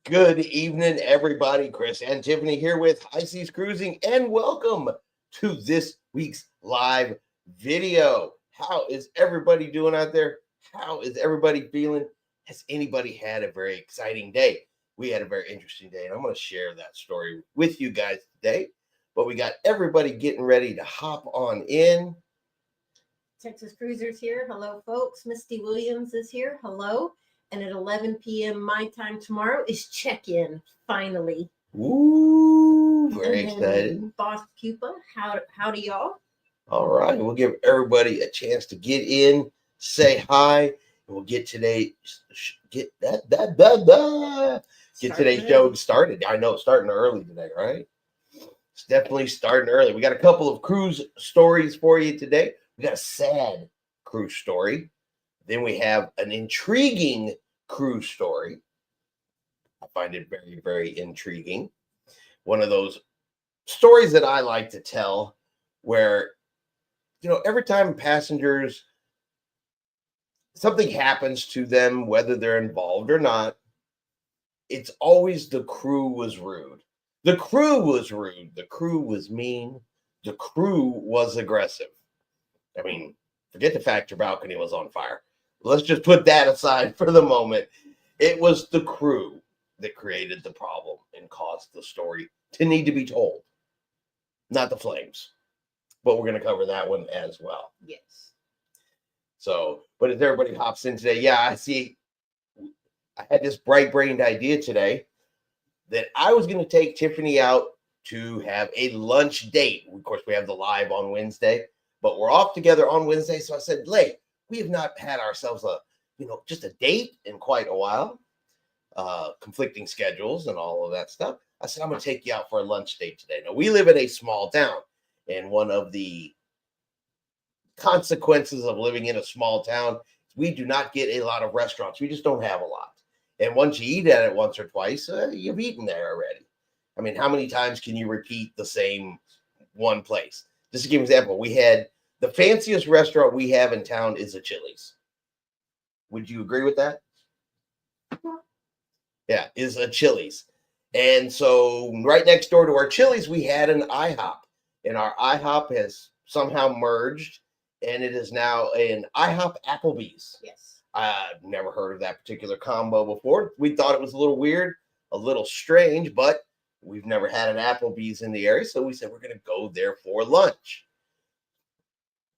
Good evening, everybody. Chris and Tiffany here with High Seas Cruising, and welcome to this week's live video. How is everybody doing out there? How is everybody feeling? Has anybody had a very exciting day? We had a very interesting day, and I'm going to share that story with you guys today. But we got everybody getting ready to hop on in. Texas Cruisers here. Hello, folks. Misty Williams is here. Hello. And at 11 p.m. my time tomorrow is check-in, finally. Ooh, very excited. Boss Pupa, howdy y'all. All right, we'll give everybody a chance to get in, say hi, and we'll get today's show started. I know it's starting early today, right? It's definitely starting early. We got a couple of cruise stories for you today. We got a sad cruise story. Then we have an intriguing cruise story. I find it very, very intriguing. One of those stories that I like to tell where, every time passengers, something happens to them, whether they're involved or not, it's always the crew was rude. The crew was rude. The crew was mean. The crew was aggressive. I mean, forget the fact your balcony was on fire. Let's just put that aside for the moment. It was the crew that created the problem and caused the story to need to be told, not the flames. But we're going to cover that one as well. Yes. So, but as everybody hops in today, I see. I had this bright-brained idea today that I was going to take Tiffany out to have a lunch date. Of course, we have the live on Wednesday, but we're off together on Wednesday. So I said, we have not had ourselves just a date in quite a while, conflicting schedules and all of that stuff. I said, I'm going to take you out for a lunch date today. Now, we live in a small town, and one of the consequences of living in a small town, we do not get a lot of restaurants. We just don't have a lot. And once you eat at it once or twice, you've eaten there already. I mean, how many times can you repeat the same one place? Just to give an example, we had the fanciest restaurant we have in town is a Chili's. Would you agree with that? Yeah, is a Chili's. And so right next door to our Chili's, we had an IHOP. And our IHOP has somehow merged, and it is now an IHOP Applebee's. Yes. I've never heard of that particular combo before. We thought it was a little weird, a little strange, but we've never had an Applebee's in the area. So we said we're going to go there for lunch.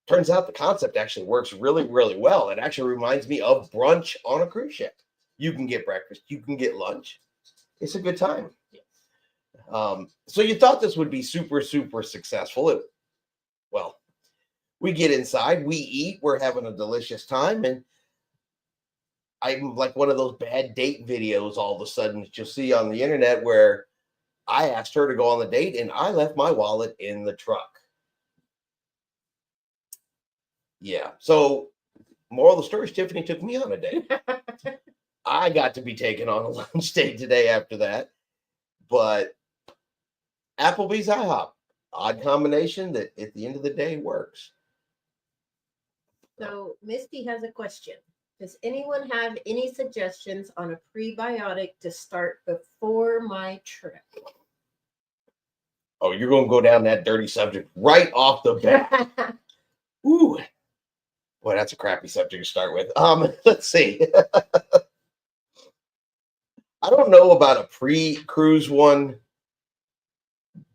Turns out the concept actually works really, really well. It actually reminds me of brunch on a cruise ship. You can get breakfast, you can get lunch. It's a good time. So you thought this would be super, super successful. We get inside, we eat, we're having a delicious time, and I'm like one of those bad date videos all of a sudden that you'll see on the internet where I asked her to go on the date and I left my wallet in the truck. Yeah. So, moral of the story is Tiffany took me on a date. I got to be taken on a lunch date today after that. But Applebee's IHOP, odd combination that at the end of the day works. So, Misty has a question. Does anyone have any suggestions on a prebiotic to start before my trip? Oh, you're going to go down that dirty subject right off the bat. Ooh. Boy, that's a crappy subject to start with. Let's see. I don't know about a pre-cruise one,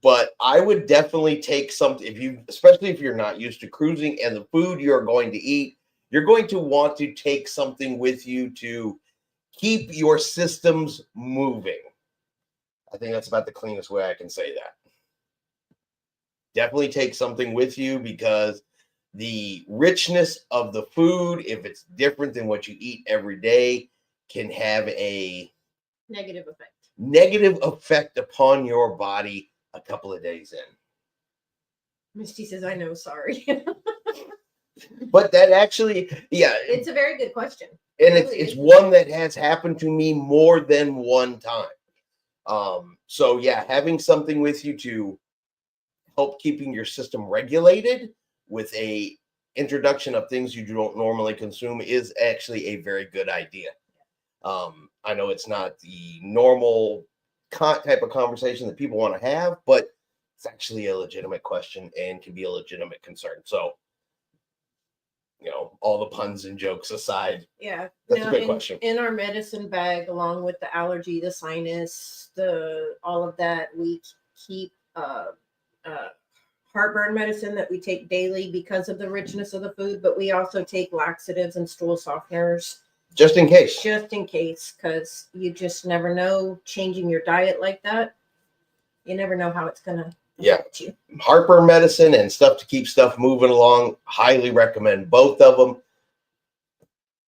but I would definitely take something especially if you're not used to cruising and the food you're going to eat, you're going to want to take something with you to keep your systems moving. I think that's about the cleanest way I can say that. Definitely take something with you because the richness of the food, if it's different than what you eat every day, can have a negative effect upon your body a couple of days in. Misty says, I know, sorry. But that actually, it's a very good question. And it's one that has happened to me more than one time. So having something with you to help keeping your system regulated with a introduction of things you don't normally consume is actually a very good idea. I know it's not the normal type of conversation that people want to have, but it's actually a legitimate question and can be a legitimate concern. So, all the puns and jokes aside, Yeah, that's now a good question. In our medicine bag, along with the allergy, the sinus, the all of that, we keep heartburn medicine that we take daily because of the richness of the food, but we also take laxatives and stool softeners Just in case. Because you just never know. Changing your diet like that, you never know how it's gonna affect you. Heartburn medicine and stuff to keep stuff moving along. Highly recommend both of them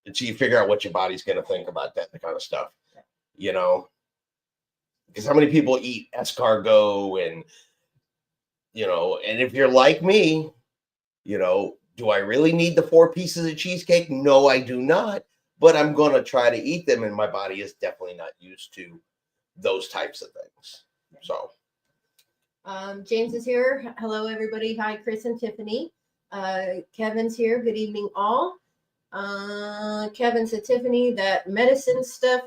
until you figure out what your body's going to think about that kind of stuff. Because how many people eat escargot and if you're like me, do I really need the 4 pieces of cheesecake? No, I do not. But I'm going to try to eat them, and my body is definitely not used to those types of things. So. James is here. Hello, everybody. Hi, Chris and Tiffany. Kevin's here. Good evening, all. Kevin said, Tiffany, that medicine stuff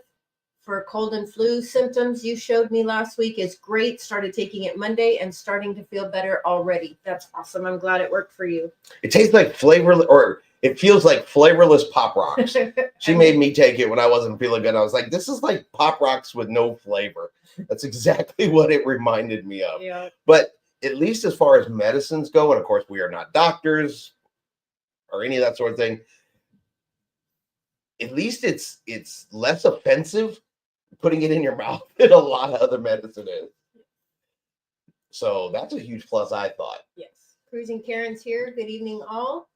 for cold and flu symptoms you showed me last week is great. Started taking it Monday and starting to feel better already. That's awesome. I'm glad it worked for you. It tastes like flavorless, or it feels like flavorless Pop Rocks. She made me take it when I wasn't feeling good. I was like, this is like Pop Rocks with no flavor. That's exactly what it reminded me of. Yeah. But at least as far as medicines go, and of course we are not doctors or any of that sort of thing, at least it's less offensive putting it in your mouth than a lot of other medicine is. So that's a huge plus, I thought. Yes. Cruising Karen's here. Good evening, all.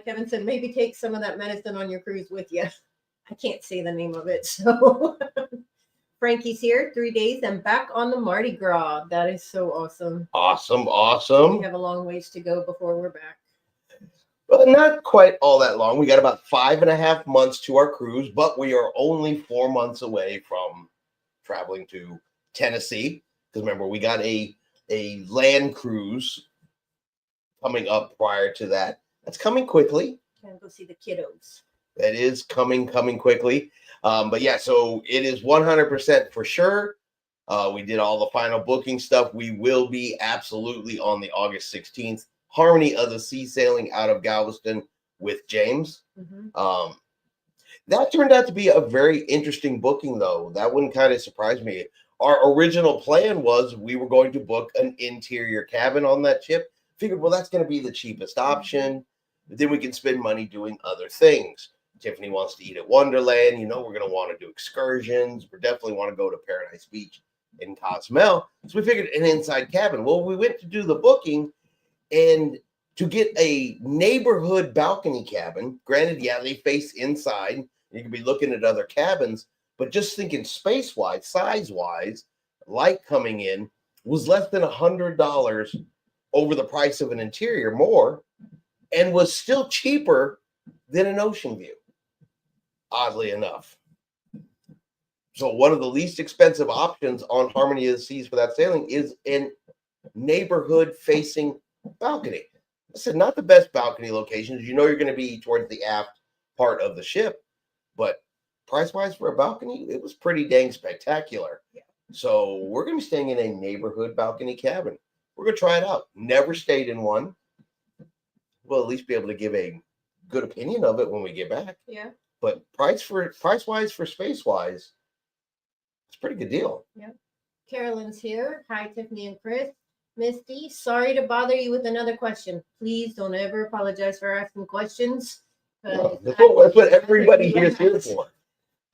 Kevin said, maybe take some of that medicine on your cruise with you. I can't say the name of it, so... Frankie's here, 3 days and back on the Mardi Gras. That is so awesome. Awesome. We have a long ways to go before we're back. Well, not quite all that long. We got about 5.5 months to our cruise, but we are only 4 months away from traveling to Tennessee. Because remember, we got a land cruise coming up prior to that. That's coming quickly. Gonna go see the kiddos. That is coming quickly. But yeah, so it is 100% for sure. We did all the final booking stuff. We will be absolutely on the August 16th Harmony of the Sea sailing out of Galveston with James. Mm-hmm. That turned out to be a very interesting booking, though. That one kind of surprised me. Our original plan was we were going to book an interior cabin on that ship. Figured, well, that's going to be the cheapest option. But then we can spend money doing other things. Tiffany wants to eat at Wonderland. We're going to want to do excursions. We definitely want to go to Paradise Beach in Cozumel. So we figured an inside cabin. Well, we went to do the booking, and to get a neighborhood balcony cabin, granted, yeah, they face inside. You can be looking at other cabins, but just thinking space-wise, size-wise, light coming in was less than $100 over the price of an interior more, and was still cheaper than an ocean view, oddly enough. So one of the least expensive options on Harmony of the Seas for that sailing is a neighborhood-facing balcony. I said, not the best balcony locations. You're going to be towards the aft part of the ship, but price-wise for a balcony, it was pretty dang spectacular. Yeah. So we're going to be staying in a neighborhood balcony cabin. We're going to try it out. Never stayed in one. We'll at least be able to give a good opinion of it when we get back. Yeah. But price-wise for space-wise, it's a pretty good deal. Yeah. Carolyn's here. Hi, Tiffany and Chris. Misty, sorry to bother you with another question. Please don't ever apologize for asking questions. No, that's what everybody here is here for.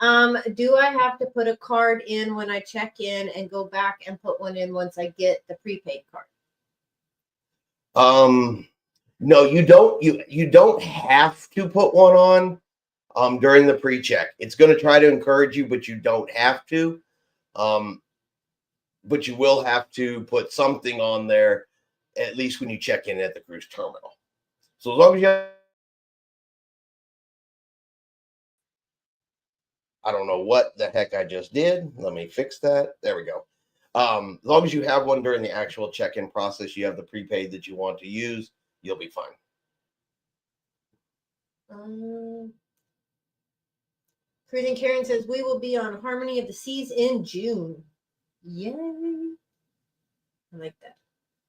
Do I have to put a card in when I check in and go back and put one in once I get the prepaid card? No, you don't. You don't have to put one on during the pre-check. It's going to try to encourage you, but you don't have to. But you will have to put something on there, at least when you check in at the cruise terminal. So as long as you have, I don't know what the heck I just did. Let me fix that. There we go. As long as you have one during the actual check-in process, you have the prepaid that you want to use, you'll be fine. Cruising Karen says we will be on Harmony of the Seas in June. Yay! I like that.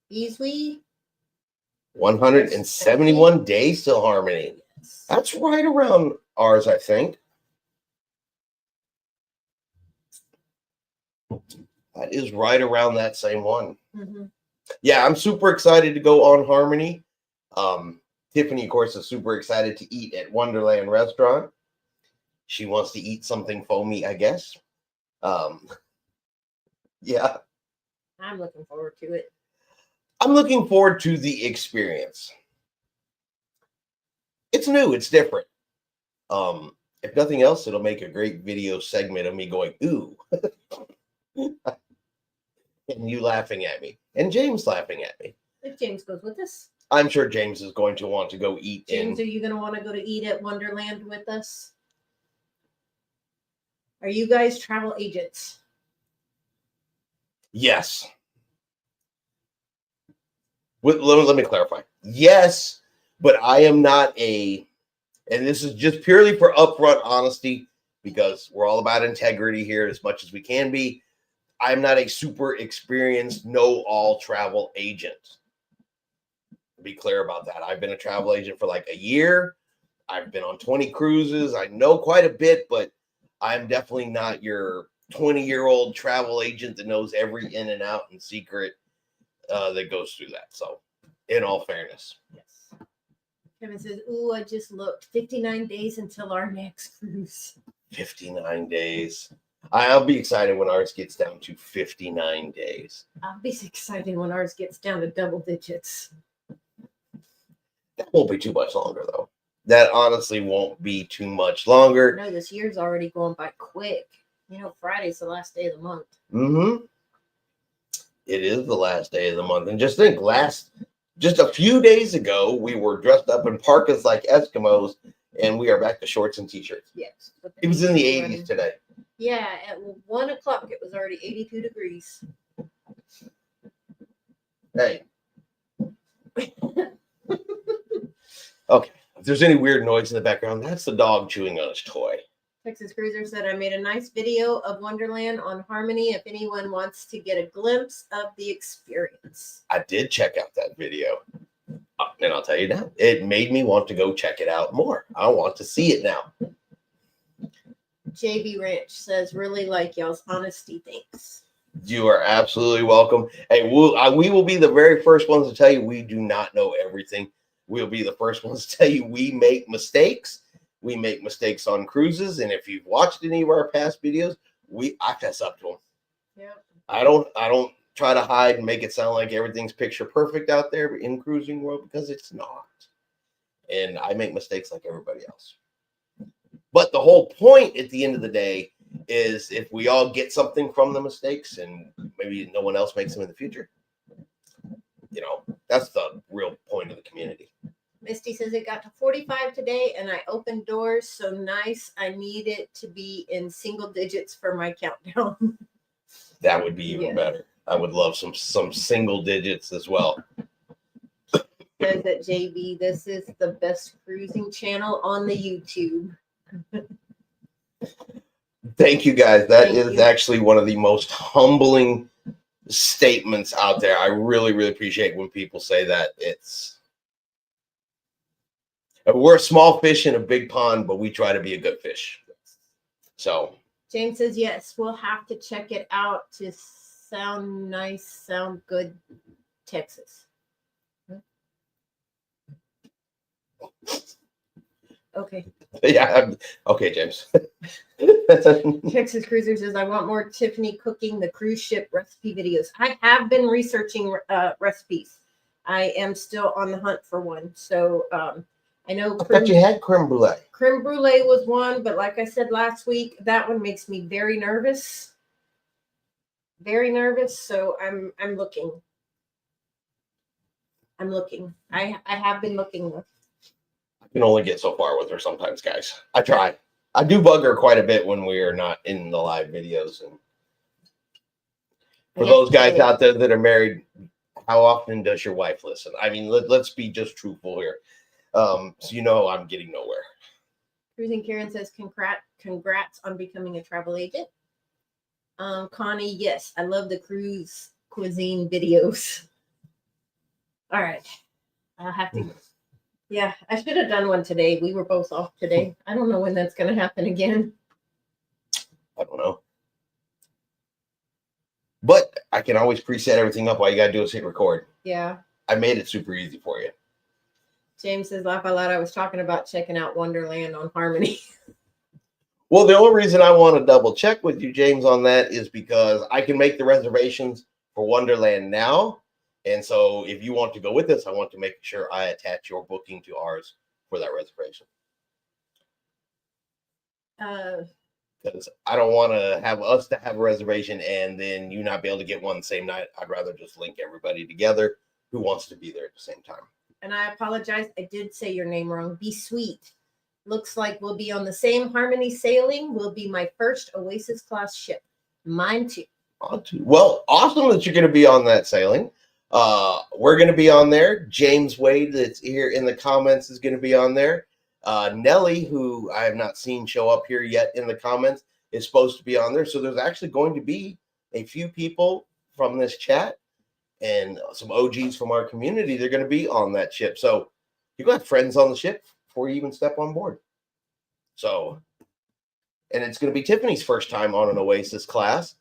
Beeswee. 171 days till Harmony. Yes. That's right around ours, I think. That is right around that same one. Mm-hmm. Yeah, I'm super excited to go on Harmony. Tiffany, of course, is super excited to eat at Wonderland Restaurant. She wants to eat something foamy, I guess. Yeah. I'm looking forward to it. I'm looking forward to the experience. It's new, it's different. If nothing else, it'll make a great video segment of me going, ooh. And you laughing at me. And James laughing at me. If James goes with us. I'm sure James is going to want to go eat. James, are you going to want to go to eat at Wonderland with us? Are you guys travel agents? Yes. Let me clarify. Yes, but I am not and this is just purely for upfront honesty, because we're all about integrity here as much as we can be. I'm not a super experienced know-all travel agent. Be clear about that. I've been a travel agent for like a year. I've been on 20 cruises. I know quite a bit, but I'm definitely not your 20-year-old travel agent that knows every in and out and secret that goes through that. So, in all fairness. Yes. Kevin says, ooh, I just looked. 59 days until our next cruise. 59 days. I'll be excited when ours gets down to 59 days. I'll be excited when ours gets down to double digits. That won't be too much longer, though. That honestly won't be too much longer. No, this year's already going by quick. You know, Friday's the last day of the month. Mm-hmm. It is the last day of the month. And just think, just a few days ago, we were dressed up in parkas like Eskimos, and we are back to shorts and t-shirts. Yes. It was in the 80s today. Yeah, at 1 o'clock, it was already 82 degrees. Hey. Okay. If there's any weird noise in the background, that's the dog chewing on his toy. Texas Cruiser said, I made a nice video of Wonderland on Harmony if anyone wants to get a glimpse of the experience. I did check out that video. And I'll tell you now, it made me want to go check it out more. I want to see it now. JB Ranch says, really like y'all's honesty. Thanks. You are absolutely welcome. Hey, we will be the very first ones to tell you we do not know everything. We'll be the first ones to tell you we make mistakes. We make mistakes on cruises. And if you've watched any of our past videos, I fess up to them. Yep. I don't try to hide and make it sound like everything's picture perfect out there in cruising world, because it's not. And I make mistakes like everybody else. But the whole point at the end of the day is if we all get something from the mistakes and maybe no one else makes them in the future, that's the real point of the community. Misty says it got to 45 today and I opened doors. So nice. I need it to be in single digits for my countdown. That would be even better. I would love some single digits as well. Says that JB, this is the best cruising channel on the YouTube. Thank you guys. That is actually one of the most humbling statements out there. I really, really appreciate when people say that. We're a small fish in a big pond, but we try to be a good fish. So James says, yes, we'll have to check it out to sound nice, sound good, Texas. Okay. Yeah. Okay, James. Texas Cruiser says, I want more Tiffany cooking the cruise ship recipe videos. I have been researching recipes. I am still on the hunt for one. So I know I thought you had creme brulee. Creme brulee was one, but like I said last week, that one makes me very nervous. Very nervous. So I'm looking. I have been looking. I can only get so far with her sometimes, guys. I try. I do bug her quite a bit when we are not in the live videos. And for those guys out there that are married, how often does your wife listen? I mean, let's be just truthful here. So I'm getting nowhere. Cruising Karen says, congrats on becoming a travel agent. Connie, yes, I love the cruise cuisine videos. All right. I'll have to. Yeah, I should have done one today. We were both off today. I don't know when that's going to happen again. I don't know. But I can always preset everything up. All you got to do is hit record. Yeah. I made it super easy for you. James says, laugh out loud. I was talking about checking out Wonderland on Harmony. Well, the only reason I want to double check with you, James, on that is because I can make the reservations for Wonderland now. And so if you want to go with us, I want to make sure I attach your booking to ours for that reservation. Because I don't want to have us to have a reservation and then you not be able to get one the same night. I'd rather just link everybody together who wants to be there at the same time. And I apologize. I did say your name wrong. Be Sweet. Looks like we'll be on the same Harmony sailing. Will be my first Oasis class ship. Mine too. Well, awesome that you're going to be on that sailing. We're going to be on there. James Wade, that's here in the comments, is going to be on there. Nellie, who I have not seen show up here yet in the comments, is supposed to be on there. So there's actually going to be a few people from this chat and some OGs from our community. They're going to be on that ship. So you got friends on the ship before you even step on board. So, and it's going to be Tiffany's first time on an Oasis class.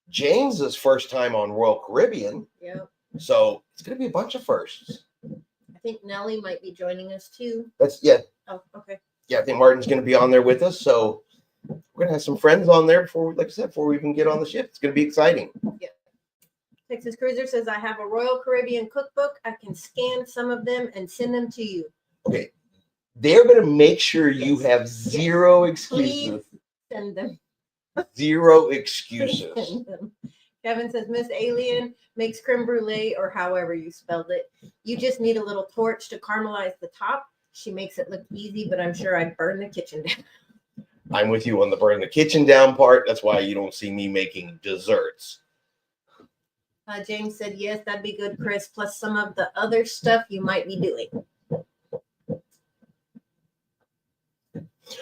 James's first time on Royal Caribbean. Yep. So it's going to be a bunch of firsts. I think Nellie might be joining us too. Yeah. Oh, okay. Yeah, I think Martin's going to be on there with us. So we're going to have some friends on there before, like I said, before we even get on the ship. It's going to be exciting. Yeah. Texas Cruiser says, I have a Royal Caribbean cookbook. I can scan some of them and send them to you. Okay. They're going to make sure you have zero excuses. Please send them. Zero excuses. Send them. Kevin says, Miss Alien makes creme brulee, or however you spelled it. You just need a little torch to caramelize the top. She makes it look easy, but I'm sure I'd burn the kitchen down. I'm with you on the burn the kitchen down part. That's why you don't see me making desserts. James said, yes, that'd be good, Chris, plus some of the other stuff you might be doing.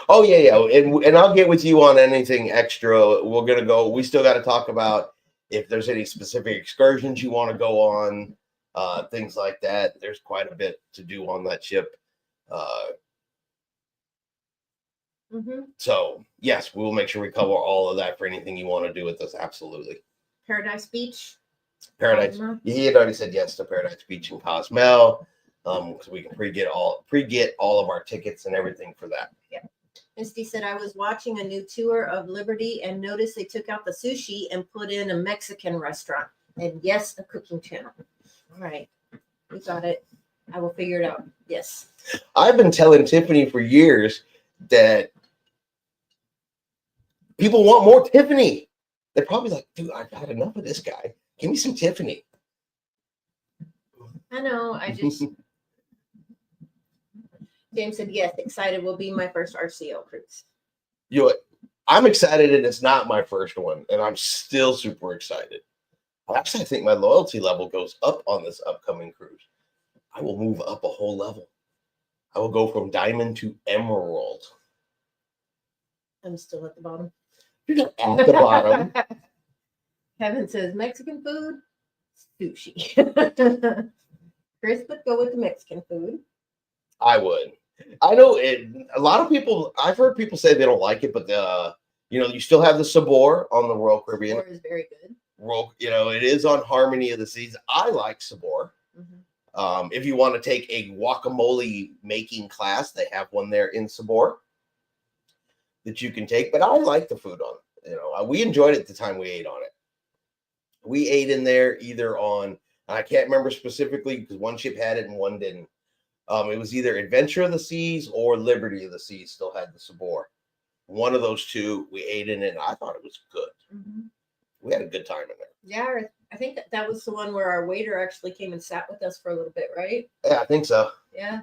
Oh, yeah. And I'll get with you on anything extra. We're going to go. We still got to talk about if there's any specific excursions you want to go on, things like that. There's quite a bit to do on that ship. So, yes, we'll make sure we cover all of that for anything you want to do with us. Absolutely. Paradise Beach. Paradise. He had already said yes to Paradise Beach and Cozumel. Because we can pre-get all of our tickets and everything for that. Yeah. Misty said, I was watching a new tour of Liberty and noticed they took out the sushi and put in a Mexican restaurant. And yes, a cooking channel. All right. We got it. I will figure it out. Yes. I've been telling Tiffany for years that people want more Tiffany. They're probably like, dude, I've had enough of this guy. Give me some Tiffany. I know. I just... James said, yes, excited will be my first RCO cruise. You know what? I'm excited, and it's not my first one, and I'm still super excited. Actually, I think my loyalty level goes up on this upcoming cruise. I will move up a whole level. I will go from diamond to emerald. I'm still at the bottom. You're not at the bottom. Kevin says, Mexican food, sushi. Chris would go with the Mexican food. I would. I know a lot of people, I've heard people say they don't like it, but you still have the sabor on the Royal Caribbean. Sabor is very good. It is on Harmony of the Seas. I like sabor. If you want to take a guacamole making class, they have one there in sabor that you can take. But I like the food on it. We enjoyed it the time we ate on it. We ate in there either on, I can't remember specifically because one ship had it and one didn't. It was either Adventure of the Seas or Liberty of the Seas still had the sabor. One of those two, we ate in it, and I thought it was good. We had a good time in there. Yeah, I think that was the one where our waiter actually came and sat with us for a little bit, right? Yeah, I think so. Yeah.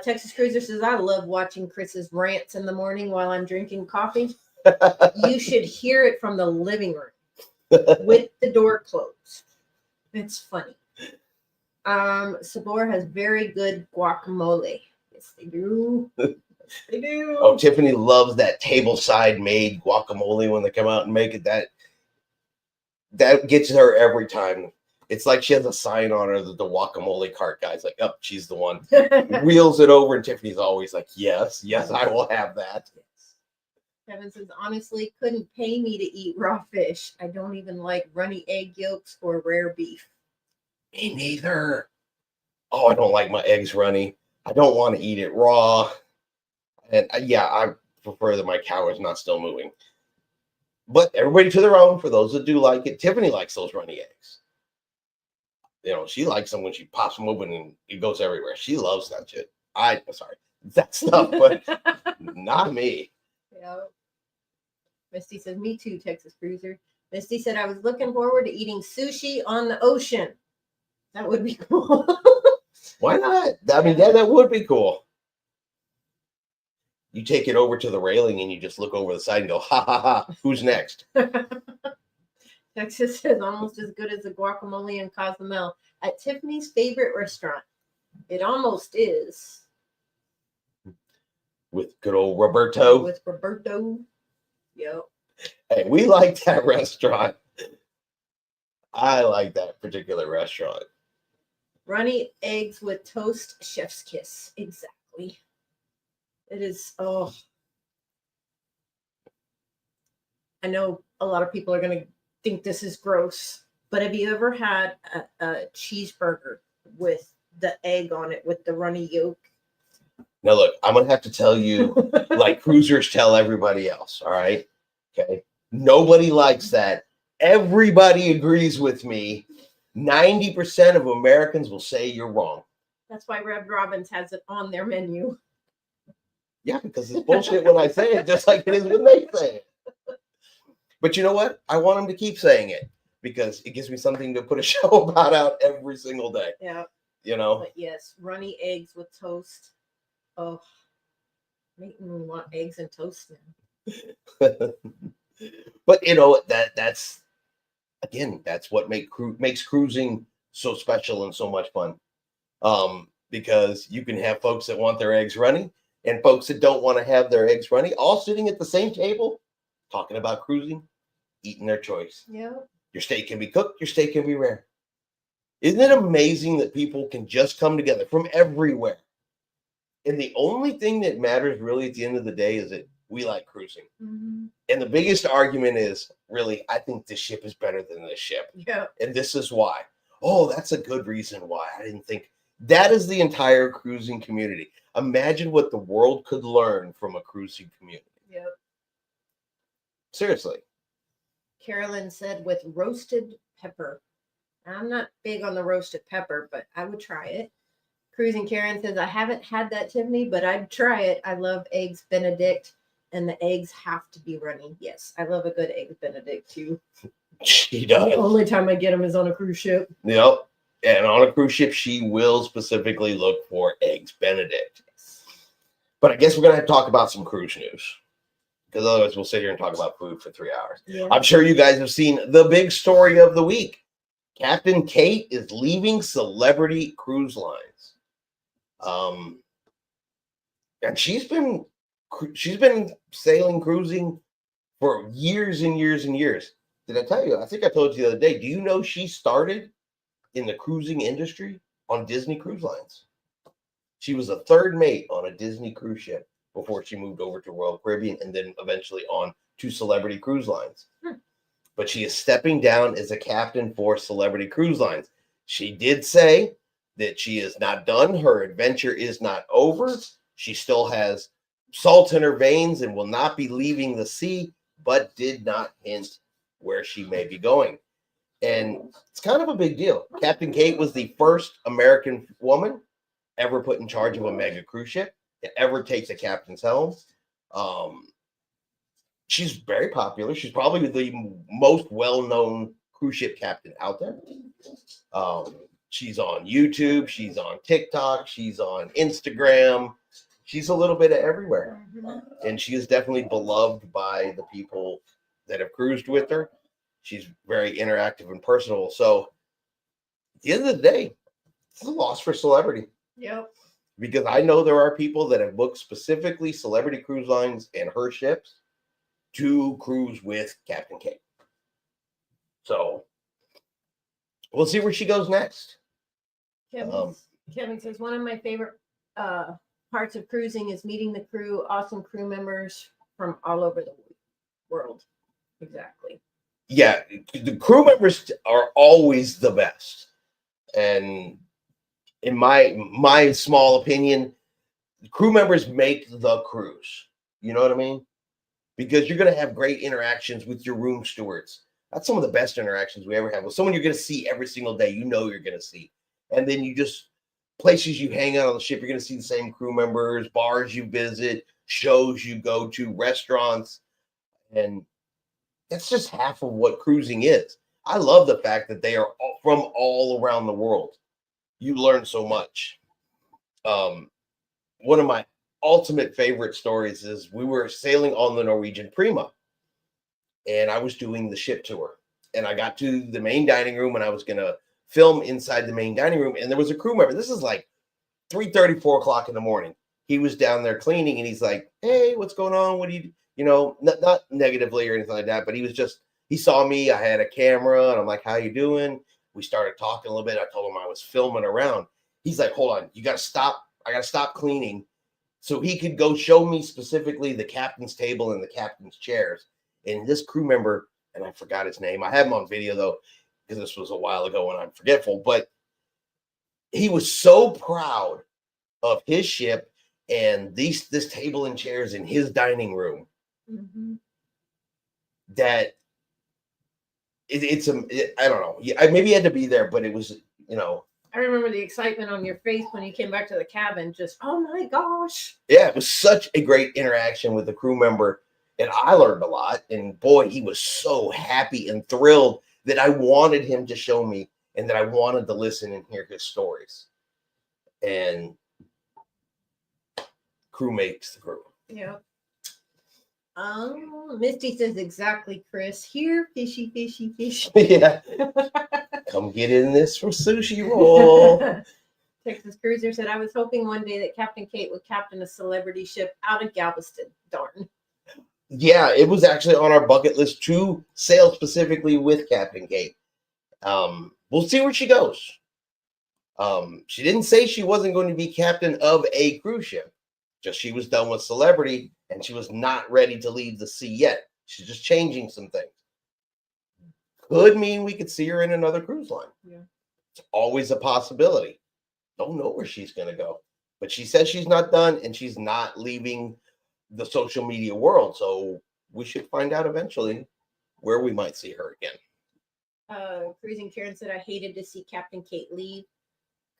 Texas Cruiser says, I love watching Chris's rants in the morning while I'm drinking coffee. You should hear it from the living room with the door closed. It's funny. Sabor has very good guacamole. Yes, they do. They do. Oh, Tiffany loves that tableside made guacamole when they come out and make it. That gets her every time. It's like she has a sign on her that the guacamole cart guy's like, oh, she's the one. Wheels it over, and Tiffany's always like, yes, I will have that. Kevin says, honestly, couldn't pay me to eat raw fish. I don't even like runny egg yolks or rare beef. Me neither. Oh, I don't like my eggs runny. I don't want to eat it raw. And I prefer that my cow is not still moving. But everybody to their own. For those that do like it, Tiffany likes those runny eggs. She likes them when she pops them open and it goes everywhere. She loves that shit. That stuff, but not me. Yeah. Misty says, me too, Texas Cruiser. Misty said, I was looking forward to eating sushi on the ocean. That would be cool. Why not? I mean, that would be cool. You take it over to the railing and you just look over the side and go, ha, ha, ha, who's next? Texas says, almost as good as the guacamole in Cozumel at Tiffany's favorite restaurant. It almost is. With good old Roberto. With Roberto. Yep. Hey, we like that restaurant. I like that particular restaurant. Runny eggs with toast, chef's kiss. Exactly. It is, I know a lot of people are going to think this is gross, but have you ever had a cheeseburger with the egg on it with the runny yolk? Now, look, I'm going to have to tell you, like cruisers tell everybody else, all right? Okay. Nobody likes that. Everybody agrees with me. 90% of Americans will say you're wrong. That's why Red Robin's has it on their menu. Yeah, because it's bullshit when I say it, just like it is when they say it. But you know what? I want them to keep saying it because it gives me something to put a show about out every single day. Yeah. But yes, runny eggs with toast. Oh, making me want eggs and toast now. But that's again, that's what makes cruising so special and so much fun. Because you can have folks that want their eggs runny and folks that don't want to have their eggs runny, all sitting at the same table, talking about cruising, eating their choice. Yeah. Your steak can be cooked, your steak can be rare. Isn't it amazing that people can just come together from everywhere? And the only thing that matters really at the end of the day is that we like cruising. Mm-hmm. And the biggest argument is really, I think this ship is better than this ship. Yeah. And this is why. Oh, that's a good reason why. I didn't think. That is the entire cruising community. Imagine what the world could learn from a cruising community. Yep. Seriously. Carolyn said with roasted pepper. I'm not big on the roasted pepper, but I would try it. Cruising Karen says, I haven't had that, Tiffany, but I'd try it. I love eggs Benedict, and the eggs have to be runny. Yes, I love a good eggs Benedict too. She does. The only time I get them is on a cruise ship. Yep. And on a cruise ship, she will specifically look for eggs Benedict. But I guess we're going to have to talk about some cruise news. Because otherwise we'll sit here and talk about food for 3 hours. Yeah. I'm sure you guys have seen the big story of the week. Captain Kate is leaving Celebrity Cruise Lines. And she's been sailing, cruising for years and years and years. Did I tell you? I think I told you the other day. Do you know she started in the cruising industry on Disney Cruise Lines? She was a third mate on a Disney cruise ship before she moved over to Royal Caribbean and then eventually on to Celebrity Cruise Lines. But she is stepping down as a captain for Celebrity Cruise Lines. She did say that she is not done. Her adventure is not over. She still has salt in her veins and will not be leaving the sea, but did not hint where she may be going. And it's kind of a big deal. Captain Kate was the first American woman ever put in charge of a mega cruise ship that ever takes a captain's helm. She's very popular. She's probably the most well-known cruise ship captain out there. She's on YouTube. She's on TikTok. She's on Instagram. She's a little bit of everywhere. And she is definitely beloved by the people that have cruised with her. She's very interactive and personal. So at the end of the day, it's a loss for Celebrity. Yep. because I know there are people that have booked specifically Celebrity Cruise Lines and her ships to cruise with Captain Kate. So we'll see where she goes next. Kevin says one of my favorite parts of cruising is meeting the crew, awesome crew members from all over the world. Exactly. Yeah, the crew members are always the best. And in my small opinion, crew members make the cruise. You know what I mean? Because you're going to have great interactions with your room stewards. That's some of the best interactions we ever have with someone you're going to see every single day. You know you're going to see, and then you just places you hang out on the ship. You're going to see the same crew members, bars you visit, shows you go to, restaurants, and that's just half of what cruising is. I love the fact that they are from all around the world. You learn so much. One of my ultimate favorite stories is we were sailing on the Norwegian Prima, and I was doing the ship tour, and I got to the main dining room, and I was going to film inside the main dining room, and there was a crew member. This is like 3:30, 4 o'clock in the morning. He was down there cleaning, and he's like, "Hey, what's going on? What do you know, not negatively or anything like that, but he saw me. I had a camera, and I'm like, how you doing?" We started talking a little bit. I told him I was filming around. He's like, "Hold on, you got to stop. I got to stop cleaning." So he could go show me specifically the captain's table and the captain's chairs. And this crew member, and I forgot his name. I have him on video though, because this was a while ago and I'm forgetful, but he was so proud of his ship and this table and chairs in his dining room that I don't know. Maybe he had to be there, but it was, I remember the excitement on your face when you came back to the cabin. Just, oh my gosh. Yeah, it was such a great interaction with the crew member. And I learned a lot. And boy, he was so happy and thrilled that I wanted him to show me and that I wanted to listen and hear his stories. And crew makes the crew. Yeah. Misty says exactly, Chris. Here, fishy, fishy, fishy. Yeah. Come get in this for sushi roll. Texas Cruiser said, I was hoping one day that Captain Kate would captain a celebrity ship out of Galveston. Darn. Yeah, it was actually on our bucket list to sail specifically with Captain Kate. We'll see where she goes. She didn't say she wasn't going to be captain of a cruise ship. Just she was done with Celebrity and she was not ready to leave the sea yet. She's just changing some things. Could mean we could see her in another cruise line. Yeah. It's always a possibility. Don't know where she's going to go. But she says she's not done and she's not leaving the social media world. So we should find out eventually where we might see her again. Cruising Karen said, I hated to see Captain Kate leave.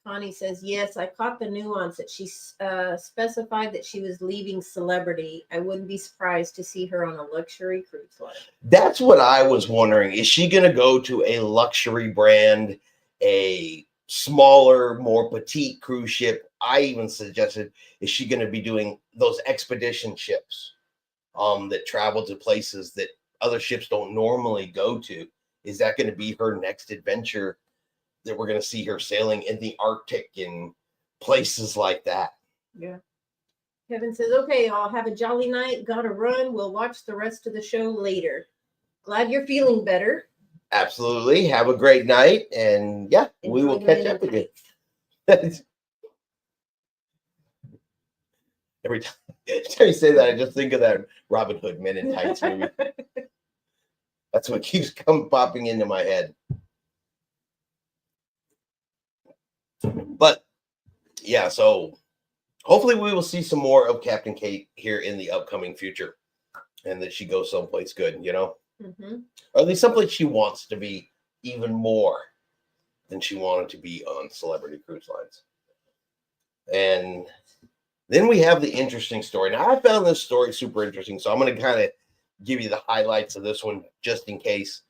Connie says, yes, I caught the nuance that she specified that she was leaving Celebrity. I wouldn't be surprised to see her on a luxury cruise line. That's what I was wondering. Is she going to go to a luxury brand, a smaller, more petite cruise ship? I even suggested, is she going to be doing those expedition ships that travel to places that other ships don't normally go to? Is that going to be her next adventure? That we're going to see her sailing in the Arctic and places like that. Yeah. Kevin says, okay, I'll have a jolly night. Gotta run. We'll watch the rest of the show later. Glad you're feeling better. Absolutely. Have a great night. And yeah, we will catch up with you. Every time you say that, I just think of that Robin Hood Men in Tights movie. That's what keeps popping into my head. But yeah, so hopefully we will see some more of Captain Kate here in the upcoming future and that she goes someplace good, or at least someplace she wants to be even more than she wanted to be on Celebrity Cruise Lines. And then we have the interesting story. Now, I found this story super interesting, so I'm going to kind of give you the highlights of this one just in case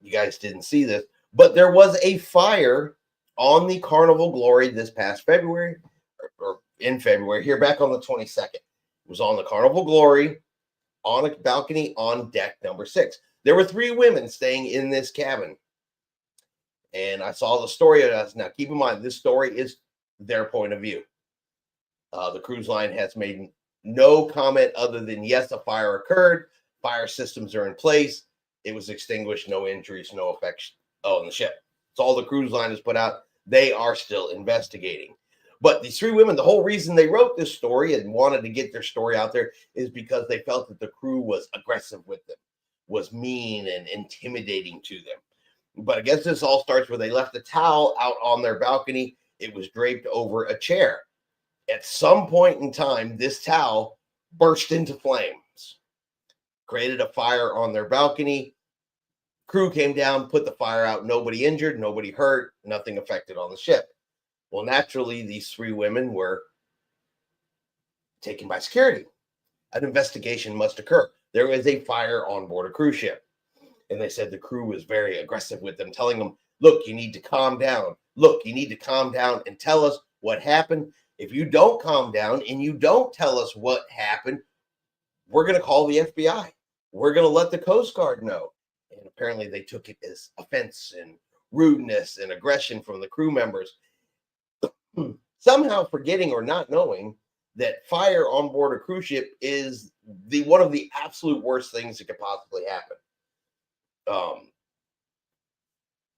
you guys didn't see this. But there was a fire on the Carnival Glory this past February, or in February, here back on the 22nd. It was on the Carnival Glory, on a balcony on deck number 6. There were 3 women staying in this cabin. And I saw the story of us. Now, keep in mind, this story is their point of view. The cruise line has made no comment other than, yes, a fire occurred. Fire systems are in place. It was extinguished. No injuries, no effects on the ship. It's all the cruise line has put out. They are still investigating. But these three women, the whole reason they wrote this story and wanted to get their story out there is because they felt that the crew was aggressive with them, was mean and intimidating to them. But I guess this all starts where they left a towel out on their balcony. It was draped over a chair. At some point in time, this towel burst into flames, created a fire on their balcony. Crew came down, put the fire out. Nobody injured, nobody hurt, nothing affected on the ship. Well, naturally, these three women were taken by security. An investigation must occur. There was a fire on board a cruise ship. And they said the crew was very aggressive with them, telling them, look, you need to calm down. Look, you need to calm down and tell us what happened. If you don't calm down and you don't tell us what happened, we're going to call the FBI. We're going to let the Coast Guard know. And apparently they took it as offense and rudeness and aggression from the crew members. Somehow forgetting or not knowing that fire on board a cruise ship is one of the absolute worst things that could possibly happen.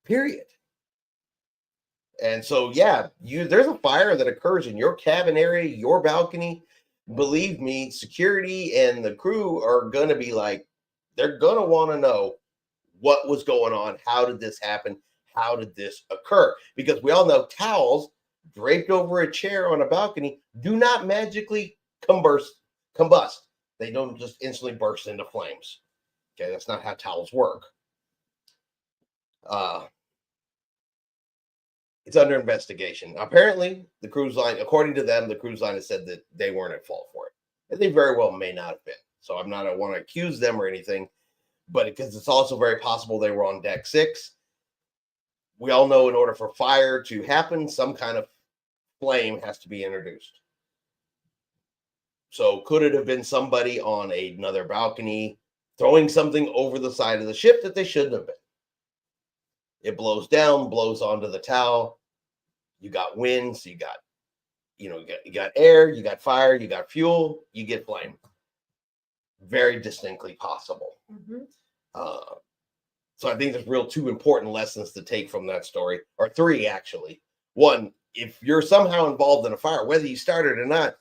Period. And so, yeah, there's a fire that occurs in your cabin area, your balcony. Believe me, security and the crew are going to be like, they're going to want to know what was going on. How did this happen? How did this occur? Because we all know towels draped over a chair on a balcony do not magically combust. They don't just instantly burst into flames. Okay, that's not how towels work. It's under investigation. Apparently, the cruise line, according to them, the cruise line has said that they weren't at fault for it. And they very well may not have been. So I want to accuse them or anything, but because it's also very possible they were on deck 6. We all know in order for fire to happen, some kind of flame has to be introduced. So could it have been somebody on another balcony throwing something over the side of the ship that they shouldn't have been? It blows down, blows onto the towel. You got wind, so you got air, you got fire, you got fuel, you get flame. Very distinctly possible. Mm-hmm. So I think there's two important lessons to take from that story, or 3 actually. 1, if you're somehow involved in a fire, whether you started or not,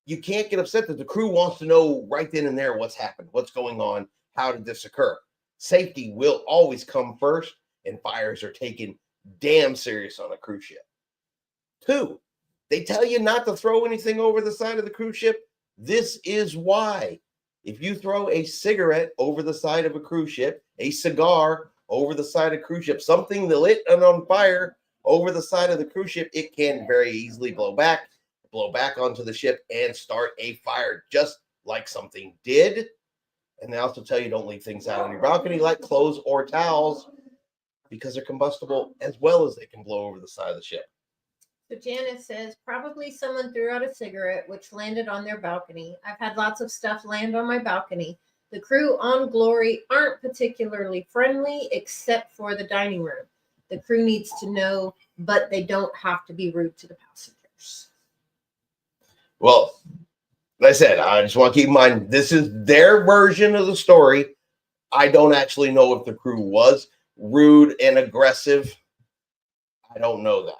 you can't get upset that the crew wants to know right then and there what's happened, what's going on, how did this occur. Safety will always come first, and fires are taken damn serious on a cruise ship. 2, they tell you not to throw anything over the side of the cruise ship. This is why. If you throw a cigarette over the side of a cruise ship, a cigar over the side of a cruise ship, something that lit and on fire over the side of the cruise ship, it can very easily blow back onto the ship and start a fire, just like something did. And they also tell you don't leave things out on your balcony like clothes or towels, because they're combustible as well as they can blow over the side of the ship. So Janice says, probably someone threw out a cigarette, which landed on their balcony. I've had lots of stuff land on my balcony. The crew on Glory aren't particularly friendly, except for the dining room. The crew needs to know, but they don't have to be rude to the passengers. Well, like I said, I just want to keep in mind, this is their version of the story. I don't actually know if the crew was rude and aggressive. I don't know that.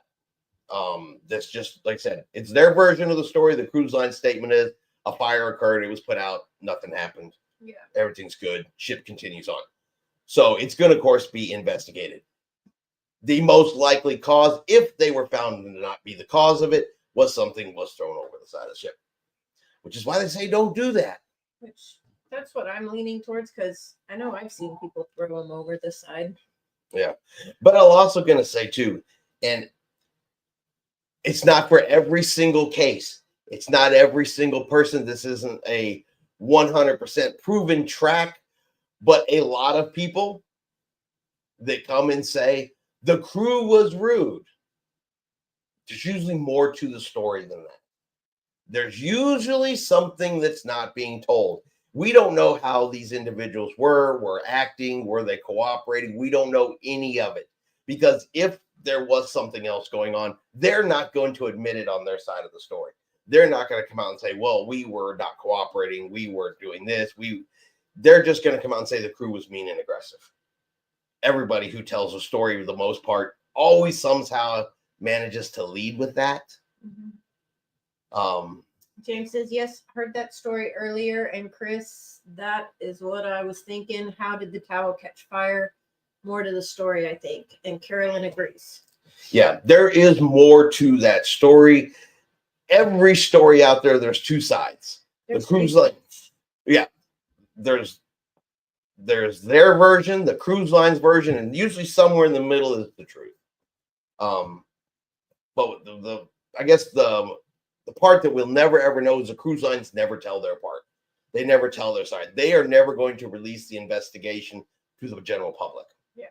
That's just, like I said, it's their version of the story. The cruise line statement is a fire occurred, it was put out, nothing happened. Yeah. Everything's good. Ship continues on. So it's going to, of course, be investigated. The most likely cause, if they were found to not be the cause of it, was something was thrown over the side of the ship, which is why they say don't do that. Which that's what I'm leaning towards, because I know I've seen people throw them over the side. Yeah, but I'm also going to say too, and it's not for every single case. It's not every single person. This isn't a 100% proven track, but a lot of people that come and say the crew was rude. There's usually more to the story than that. There's usually something that's not being told. We don't know how these individuals were acting, were they cooperating? We don't know any of it, because if there was something else going on, they're not going to admit it on their side of the story. they're not going to come out and say, well, we were not cooperating, we weren't doing this. They're just going to come out and say the crew was mean and aggressive. Everybody who tells a story, for the most part, always somehow manages to lead with that. James says, yes, heard that story earlier. And Chris, that is what I was thinking. How did the towel catch fire? More to the story, I think. And Carolyn agrees. Yeah, there is more to that story. Every story out there, there's two sides. The cruise line, yeah, there's their version, the cruise line's version, and usually somewhere in the middle is the truth. But I guess the part that we'll never ever know is the cruise lines never tell their part. They never tell their side. They are never going to release the investigation to the general public. Yeah.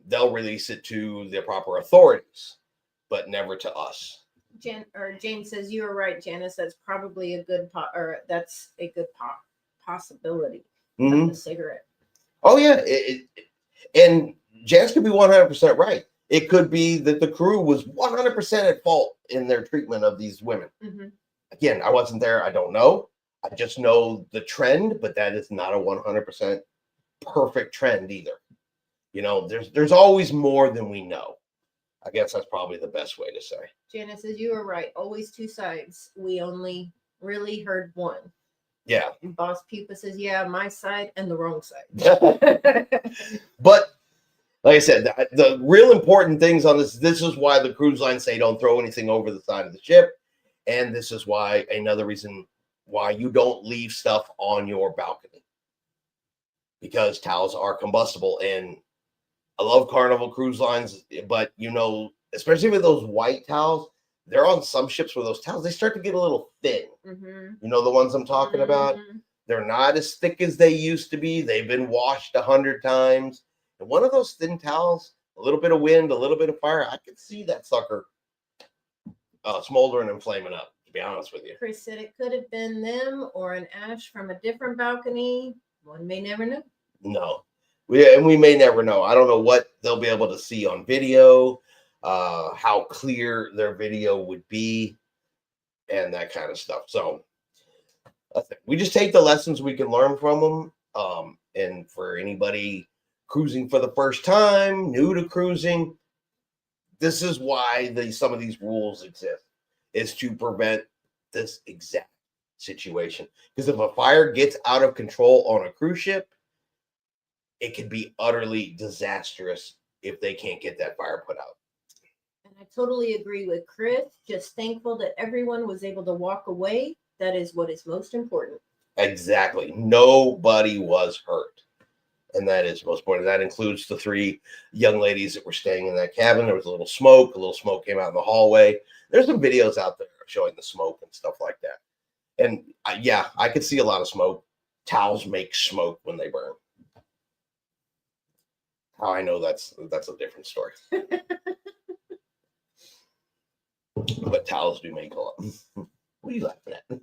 They'll release it to the proper authorities, but never to us. Jane says, you are right, Janice. That's probably a good possibility. Mm-hmm. The cigarette. Oh yeah, and Janice could be 100% right. It could be that the crew was 100% at fault in their treatment of these women. Again, I wasn't there. I don't know. I just know the trend, but that is not a 100% perfect trend either. You know, there's always more than we know. I guess that's probably the best way to say. Janice says, you are right. Always two sides. We only really heard one. Yeah. And Boss Pupa says, yeah, my side and the wrong side. But like I said, the real important things on this is why the cruise lines say don't throw anything over the side of the ship. And this is why another reason why you don't leave stuff on your balcony. Because towels are combustible. And I love Carnival Cruise Lines, but you know, especially with those white towels, they're on some ships where those towels, they start to get a little thin. You know the ones I'm talking about? They're not as thick as they used to be. They've been washed 100 times. And one of those thin towels, a little bit of wind, a little bit of fire, I could see that sucker smoldering and flaming up, to be honest with you. Chris said it could have been them or an ash from a different balcony. One may never know. No. We may never know. I don't know what they'll be able to see on video, how clear their video would be, and that kind of stuff. So we just take the lessons we can learn from them. And for anybody cruising for the first time, new to cruising, this is why some of these rules exist, is to prevent this exact situation. Because if a fire gets out of control on a cruise ship, it can be utterly disastrous if they can't get that fire put out. And I totally agree with Chris. Just thankful that everyone was able to walk away. That is what is most important. Exactly. Nobody was hurt. And that is most important. That includes the 3 young ladies that were staying in that cabin. There was a little smoke came out in the hallway. There's some videos out there showing the smoke and stuff like that. And yeah, I could see a lot of smoke. Towels make smoke when they burn. How I know that's a different story. But towels do make a lot. What are you laughing at?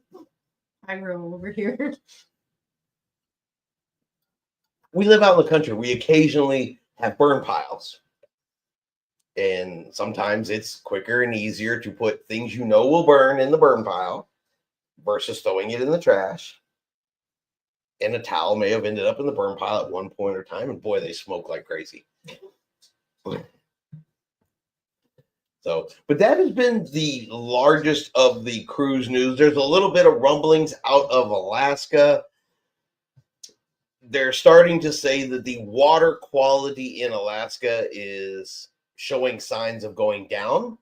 I roll over here. We live out in the country. We occasionally have burn piles. And sometimes it's quicker and easier to put things you know will burn in the burn pile versus throwing it in the trash. And a towel may have ended up in the burn pile at one point or time. And boy, they smoke like crazy. So, but that has been the largest of the cruise news. There's a little bit of rumblings out of Alaska. They're starting to say that the water quality in Alaska is showing signs of going down,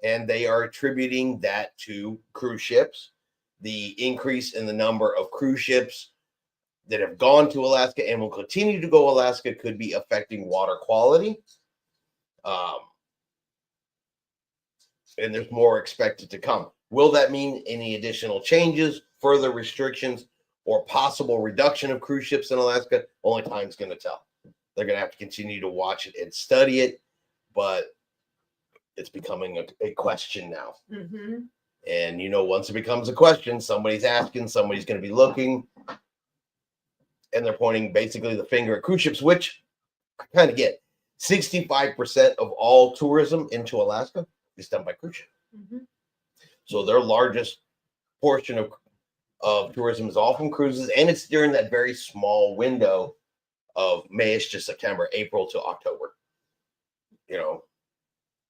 and they are attributing that to cruise ships. The increase in the number of cruise ships that have gone to Alaska and will continue to go Alaska could be affecting water quality. And there's more expected to come. Will that mean any additional changes, further restrictions, or possible reduction of cruise ships in Alaska? Only time's going to tell. They're going to have to continue to watch it and study it, but it's becoming a question now. And, you know, once it becomes a question, somebody's asking, somebody's going to be looking, and they're pointing basically the finger at cruise ships, which I kind of get. 65% of all tourism into Alaska is done by cruise ships. So their largest portion of tourism is all from cruises, and it's during that very small window of Mayish to September, April to October. You know,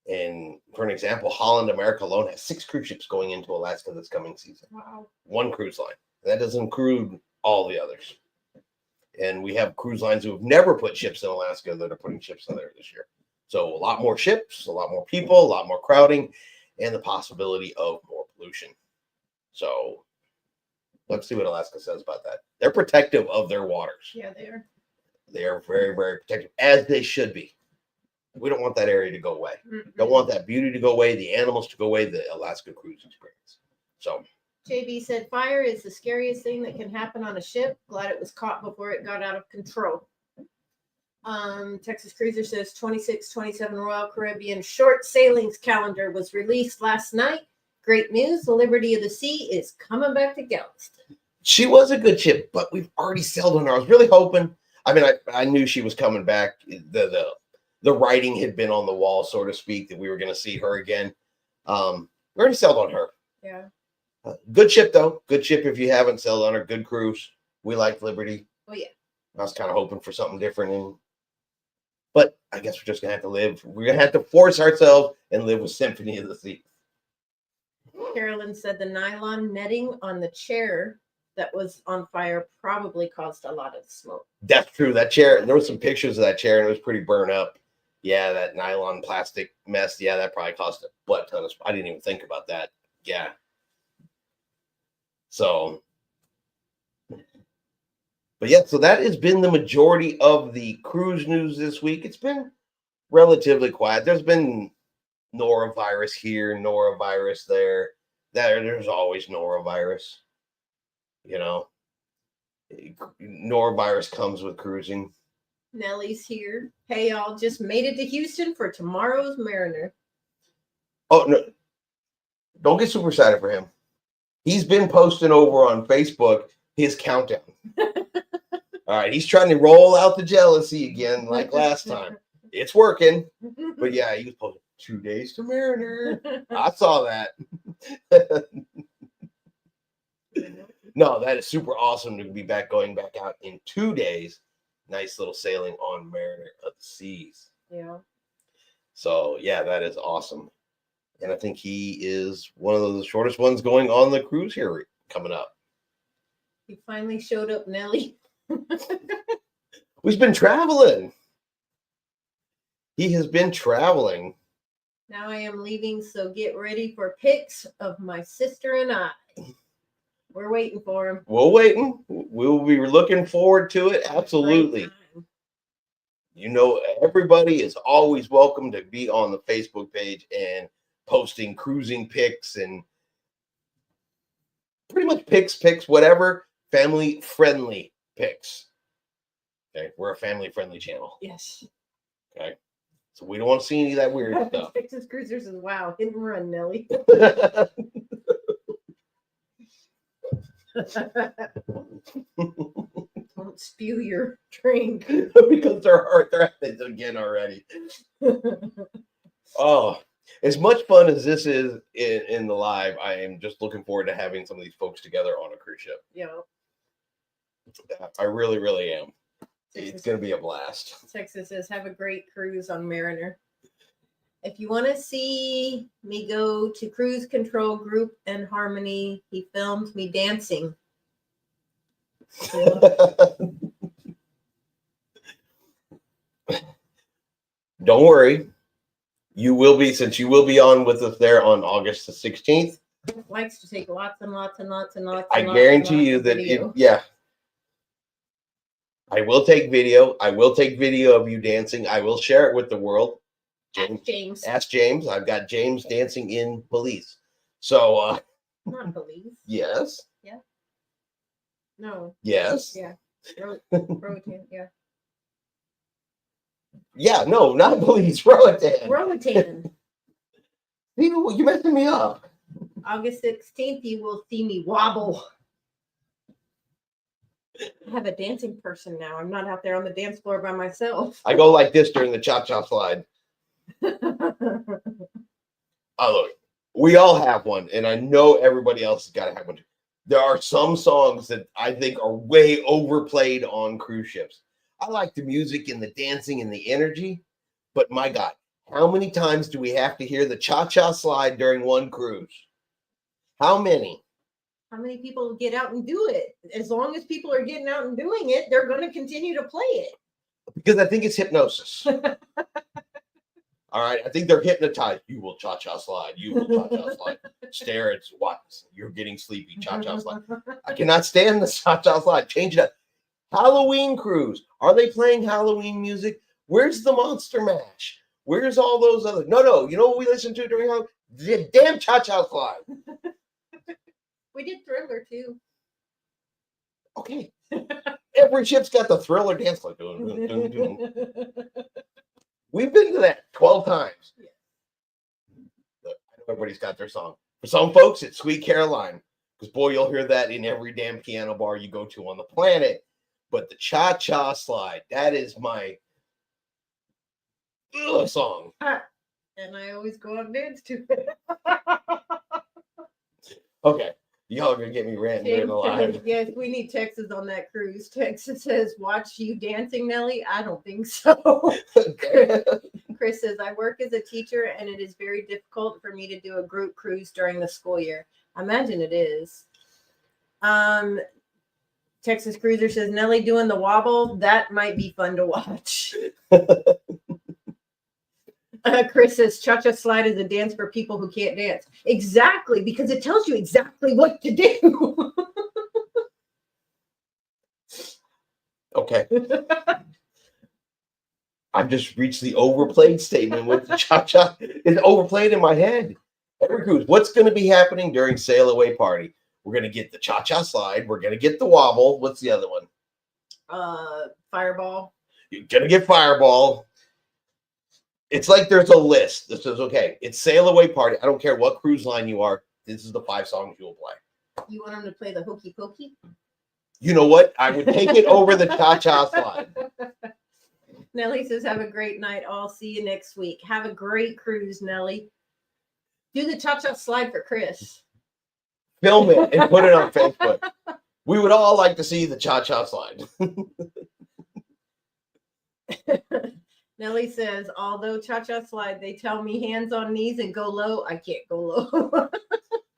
and for an example, Holland America alone has 6 cruise ships going into Alaska this coming season. Wow. 1 cruise line. That doesn't include all the others. And we have cruise lines who have never put ships in Alaska that are putting ships in there this year. So a lot more ships, a lot more people, a lot more crowding, and the possibility of more pollution. So let's see what Alaska says about that. They're protective of their waters. Yeah, they are. They are very, very protective, as they should be. We don't want that area to go away. Mm-mm. Don't want that beauty to go away, the animals to go away, the Alaska cruise experience. So JB said, fire is the scariest thing that can happen on a ship. Glad it was caught before it got out of control. Texas Cruiser says 26-27 Royal Caribbean short sailings calendar was released last night. Great news. The Liberty of the Sea is coming back to Galveston. she was a good ship, but we've already sailed on her. I was really hoping. I mean, I knew she was coming back. The writing had been on the wall, so to speak, that we were going to see her again. We already sailed on her. Yeah. Good ship, though. Good ship if you haven't sailed on her. Good cruise. We like Liberty. Oh, yeah. I was kind of hoping for something different. But I guess we're just going to have to live. We're going to have to force ourselves and live with Symphony of the Sea. Carolyn said the nylon netting on the chair that was on fire probably caused a lot of smoke. That's true. That chair, there was some pictures of that chair, and it was pretty burnt up. Yeah, that nylon plastic mess. Yeah, that probably cost a butt ton of. I didn't even think about that. Yeah. So, but yeah, so that has been the majority of the cruise news this week. It's been relatively quiet. There's been norovirus here, norovirus there. There's always norovirus. You know, norovirus comes with cruising. Nellie's here. Hey, y'all, just made it to Houston for tomorrow's Mariner. Oh, no. Don't get super excited for him. He's been posting over on Facebook his countdown. All right, he's trying to roll out the jealousy again like last time. It's working. But yeah, he was posting 2 days to Mariner. I saw that. No, that is super awesome to be going back out in 2 days. Nice little sailing on Mariner of the Seas. Yeah. So yeah, that is awesome. And I think he is one of the shortest ones going on the cruise here coming up. He finally showed up, Nellie. He's been traveling. He has been traveling. Now I am leaving, so get ready for pics of my sister and I. We're waiting for him. We're waiting. We'll be looking forward to it. Absolutely. You know, everybody is always welcome to be on the Facebook page and posting cruising pics and pretty much pics, whatever, family friendly pics. Okay, we're a family friendly channel. Yes. Okay, so we don't want to see any of that weird stuff. Texas Cruisers is wow. Hit and run, Nellie. Don't spew your drink. Because they're at it again already. Oh, as much fun as this is in the live, I am just looking forward to having some of these folks together on a cruise ship. Yeah. I really, really am. It's going to be a blast. Texas says, have a great cruise on Mariner. If you want to see me go to Cruise Control Group and Harmony, he filmed me dancing. Don't worry. You will be, since you will be on with us there on August the 16th. Likes to take lots and lots and lots and lots. I guarantee you that, yeah. I will take video. I will take video of you dancing. I will share it with the world. James. Ask James. I've got James dancing in Police. So, Not Police. Yes. Yeah. No. Yes. Yeah. Rotan. Yeah. Yeah. No, not Police. Roatan. Rotan. You're messing me up. August 16th, you will see me wobble. I have a dancing person now. I'm not out there on the dance floor by myself. I go like this during the cha-cha slide. Oh, look. We all have one, and I know everybody else has got to have one. There are some songs that I think are way overplayed on cruise ships. I like the music and the dancing and the energy, but my God, how many times do we have to hear the cha-cha slide during one cruise? How many? How many people get out and do it? As long as people are getting out and doing it, they're going to continue to play it. Because I think it's hypnosis. All right, I think they're hypnotized. You will cha-cha slide. You will cha-cha slide. Stare at what? You're getting sleepy. Cha-cha slide. I cannot stand the cha-cha slide. Change it up. Halloween cruise. Are they playing Halloween music? Where's the Monster Mash? Where's all those other? No. You know what we listened to during Halloween? The damn cha-cha slide. We did Thriller too. Okay. Every ship's got the Thriller dance like. Dun, dun, dun, dun. We've been to that 12 times. Yeah. Look, I know everybody's got their song. For some folks, it's Sweet Caroline. Because, boy, you'll hear that in every damn piano bar you go to on the planet. But the cha-cha slide, that is my song. And I always go out and dance to it. Okay. Y'all are going to get me ranting alive. Yes, we need Texas on that cruise. Texas says, watch you dancing, Nelly. I don't think so. Chris says, I work as a teacher and it is very difficult for me to do a group cruise during the school year. I imagine it is. Texas Cruiser says, Nelly doing the wobble. That might be fun to watch. Chris says, cha-cha slide is a dance for people who can't dance. Exactly, because it tells you exactly what to do. Okay. I've just reached the overplayed statement with the cha-cha. It's overplayed in my head. Every cruise, what's going to be happening during sail away party? We're going to get the cha-cha slide. We're going to get the wobble. What's the other one? Fireball. You're going to get fireball. It's like there's a list that says, okay, it's sail away party. I don't care what cruise line you are. This is the 5 songs you'll play. You want them to play the hokey pokey? You know what? I would take it over the cha-cha slide. Nellie says, have a great night. I'll see you next week. Have a great cruise, Nellie. Do the cha-cha slide for Chris. Film it and put it on Facebook. We would all like to see the cha-cha slide. Nellie says, although cha-cha slide, they tell me hands on knees and go low. I can't go low.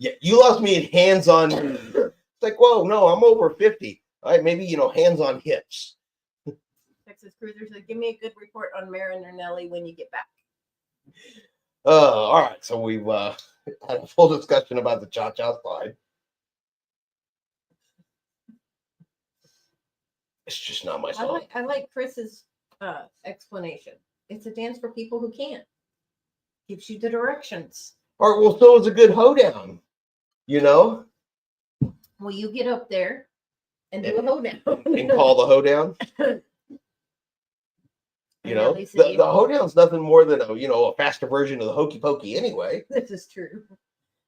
Yeah, you lost me at hands on knees. It's like, whoa, no, I'm over 50. All right, maybe, hands on hips. Texas Cruiser said, give me a good report on Mariner Nelly when you get back. All right, so we've had a full discussion about the cha-cha slide. It's just not my song. I like Chris's explanation. It's a dance for people who can't. Gives you the directions. All right, well, so is a good hoedown, Well, you get up there and do a hoedown. And call the hoedown. The hoedown's nothing more than a faster version of the hokey pokey anyway. This is true.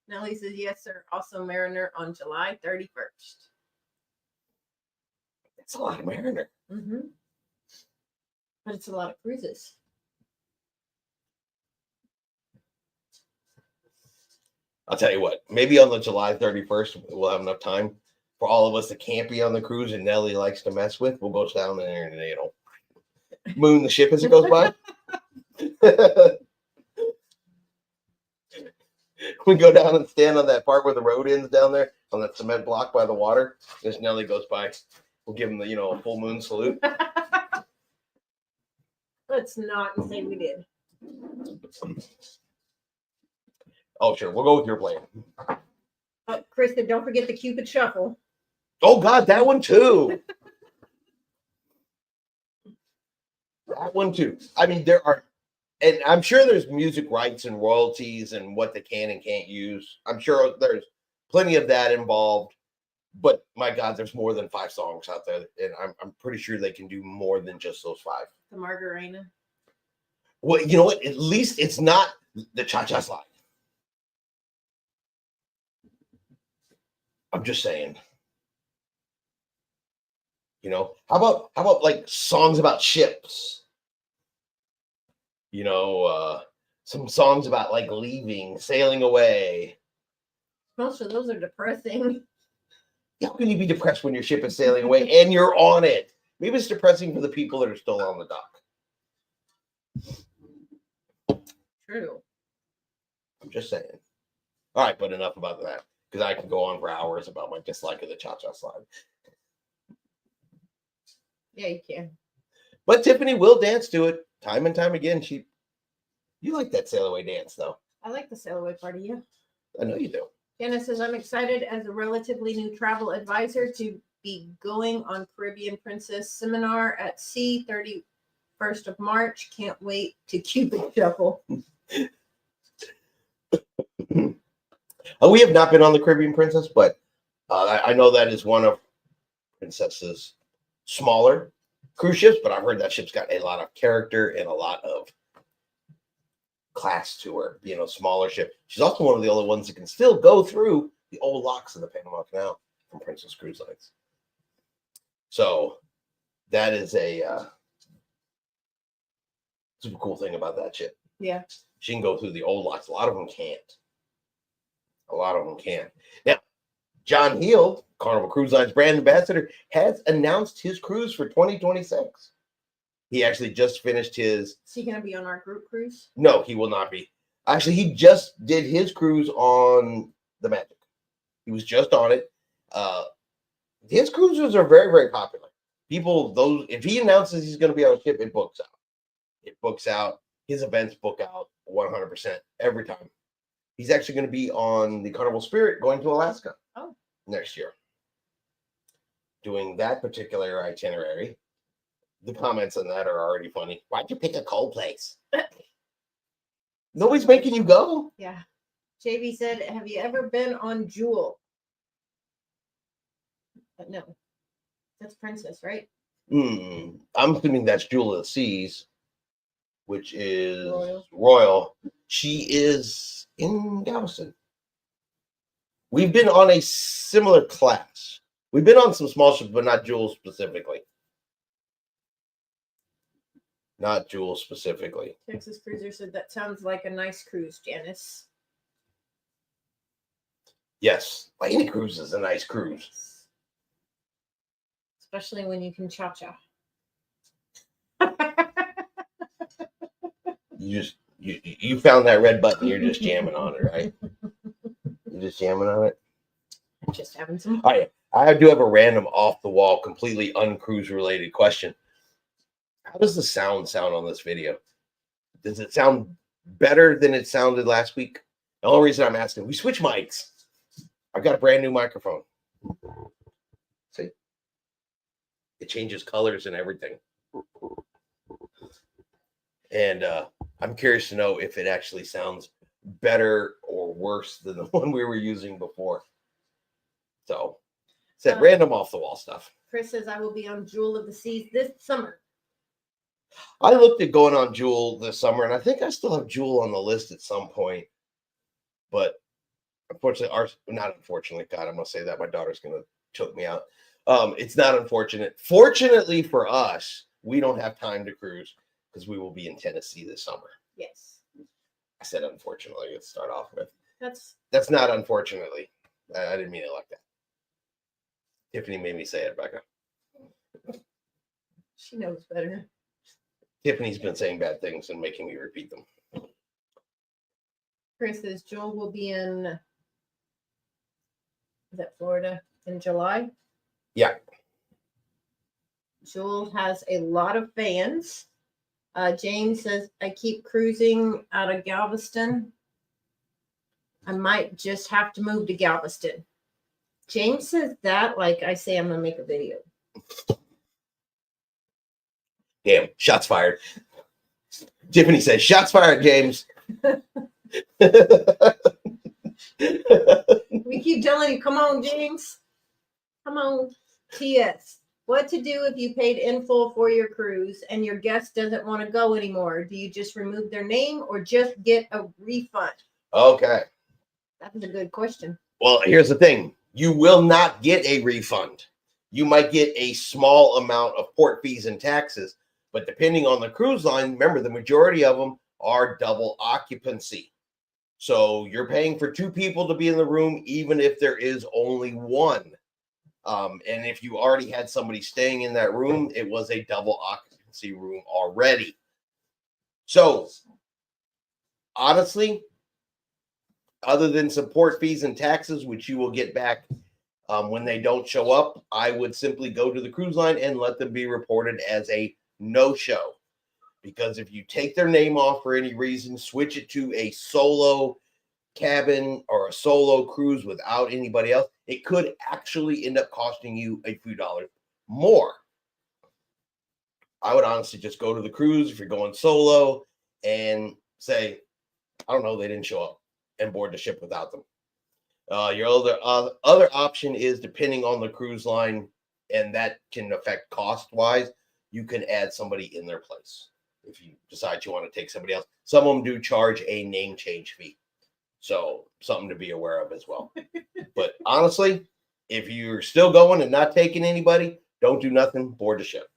Nellie says, yes, sir. Also Mariner on July 31st. That's a lot of Mariner. Mm-hmm. But it's a lot of cruises. I'll tell you what, maybe on the July 31st, we'll have enough time for all of us that can't be on the cruise and Nellie likes to mess with. We'll go down there and, moon the ship as it goes by. We go down and stand on that part where the road ends down there on that cement block by the water. As Nellie goes by, we'll give him the, a full moon salute. Let's not say we did. Oh, sure. We'll go with your plan. Kristen, don't forget the Cupid Shuffle. Oh, God, that one too. That one too. I mean, there are, and I'm sure there's music rights and royalties and what they can and can't use. I'm sure there's plenty of that involved. But my God, there's more than 5 songs out there, and I'm pretty sure they can do more than just those 5. The Margarina. Well, you know what? At least it's not the cha-cha slide. I'm just saying. How about like songs about ships? some songs about like leaving, sailing away. Most of those are depressing. How can you be depressed when your ship is sailing away and you're on it? Maybe it's depressing for the people that are still on the dock. True. I'm just saying. All right, but enough about that, because I can go on for hours about my dislike of the cha-cha slide. Yeah, you can. But Tiffany will dance to it time and time again. You like that sail away dance, though. I like the sail away party, yeah. I know you do. Janice says, I'm excited as a relatively new travel advisor to be going on Caribbean Princess Seminar at sea 31st of March. Can't wait to Cupid Shuffle. We have not been on the Caribbean Princess, but I know that is one of Princess's smaller cruise ships, but I've heard that ship's got a lot of character and a lot of class to her, being a smaller ship. She's also one of the only ones that can still go through the old locks of the Panama Canal from Princess Cruise Lines. So that is a super cool thing about that ship. Yeah. She can go through the old locks. A lot of them can't. Now, John Heald, Carnival Cruise Line's brand ambassador, has announced his cruise for 2026. He actually just finished his... Is he going to be on our group cruise? No, he will not be. Actually, he just did his cruise on the Magic. He was just on it. His cruises are very, very popular. If he announces he's going to be on a ship, it books out. It books out. His events book out 100% every time. He's actually going to be on the Carnival Spirit going to Alaska next year. Doing that particular itinerary. The comments on that are already funny. Why'd you pick a cold place? Nobody's making you go. Yeah. JV said, have you ever been on Jewel? No. That's Princess, right? I'm assuming that's Jewel of the Seas, which is Royal. She is in Galveston. We've been on a similar class. We've been on some small ships, but not Jewel specifically. Not Jewel specifically. Texas Cruiser said, that sounds like a nice cruise, Janice. Yes. Any cruise is a nice cruise. Especially when you can cha-cha. You found that red button. You're just jamming on it, right? You're just jamming on it? Just having some. Oh, yeah. I do have a random off-the-wall, completely uncruise-related question. How does the sound on this video? Does it sound better than it sounded last week? The only reason I'm asking, we switch mics. I've got a brand new microphone. See? It changes colors and everything. And I'm curious to know if it actually sounds better or worse than the one we were using before. So, said random off-the-wall stuff. Chris says, I will be on Jewel of the Seas this summer. I looked at going on Jewel this summer, and I think I still have Jewel on the list at some point. But unfortunately, not unfortunately, God, I'm going to say that. My daughter's going to choke me out. It's not unfortunate. Fortunately for us, we don't have time to cruise because we will be in Tennessee this summer. Yes. I said unfortunately to start off with. That's not unfortunately. I didn't mean it like that. Tiffany made me say it, Becca. She knows better. Tiffany's been saying bad things and making me repeat them. Chris says Joel will be in, is that Florida in July? Yeah. Joel has a lot of fans. James says, I keep cruising out of Galveston. I might just have to move to Galveston. James says that like I say I'm going to make a video. Damn, shots fired. Tiffany says, shots fired, James. We keep telling you, come on, James. Come on. TS. What to do if you paid in full for your cruise and your guest doesn't want to go anymore? Do you just remove their name or just get a refund? Okay. That's a good question. Well, here's the thing. You will not get a refund. You might get a small amount of port fees and taxes, but depending on the cruise line, remember the majority of them are double occupancy. So you're paying for 2 people to be in the room, even if there is only one. And if you already had somebody staying in that room, it was a double occupancy room already. So honestly, other than support fees and taxes, which you will get back when they don't show up, I would simply go to the cruise line and let them be reported as a no-show. Because if you take their name off for any reason, switch it to a solo cabin or a solo cruise without anybody else, it could actually end up costing you a few dollars more. I would honestly just go to the cruise if you're going solo and say, I don't know, they didn't show up, and board the ship without them. Your other option is, depending on the cruise line, and that can affect cost wise, you can add somebody in their place if you decide you want to take somebody else. Some of them do charge a name change fee, so something to be aware of as well. But honestly, if you're still going and not taking anybody, don't do nothing, board the ship.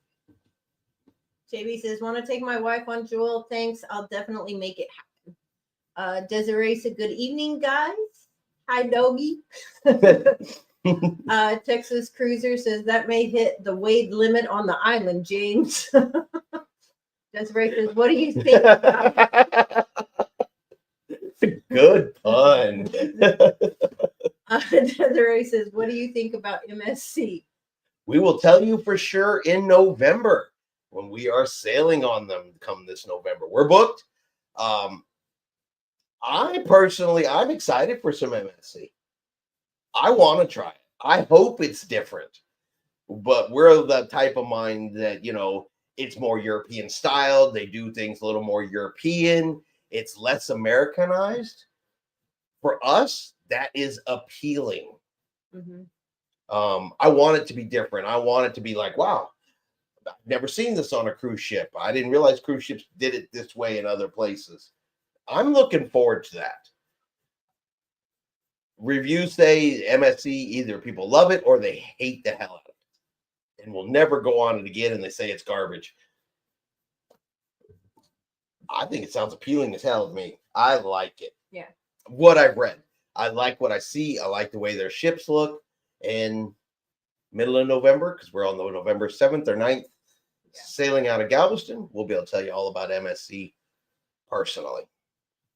JB says, want to take my wife on Jewel? Thanks. I'll definitely make it happen. Desiree said, good evening, guys. Hi, Doggy. Texas Cruiser says, that may hit the weight limit on the island, James. Desiree says, what do you think? Good pun. Desiree says, what do you think about MSC? We will tell you for sure in November when we are sailing on them come this November. We're booked. I'm excited for some MSC. I want to try it. I hope it's different. But we're the type of mind that, it's more European style. They do things a little more European. It's less Americanized. For us, that is appealing. Mm-hmm. I want it to be different. I want it to be like, wow, I've never seen this on a cruise ship. I didn't realize cruise ships did it this way in other places. I'm looking forward to that. Reviews say MSC, either people love it or they hate the hell out of it and will never go on it again, and they say it's garbage. I think it sounds appealing as hell to me. I like it. Yeah. What I've read. I like what I see. I like the way their ships look. And middle of November, because we're on the November 7th or 9th, sailing out of Galveston, we'll be able to tell you all about MSC personally.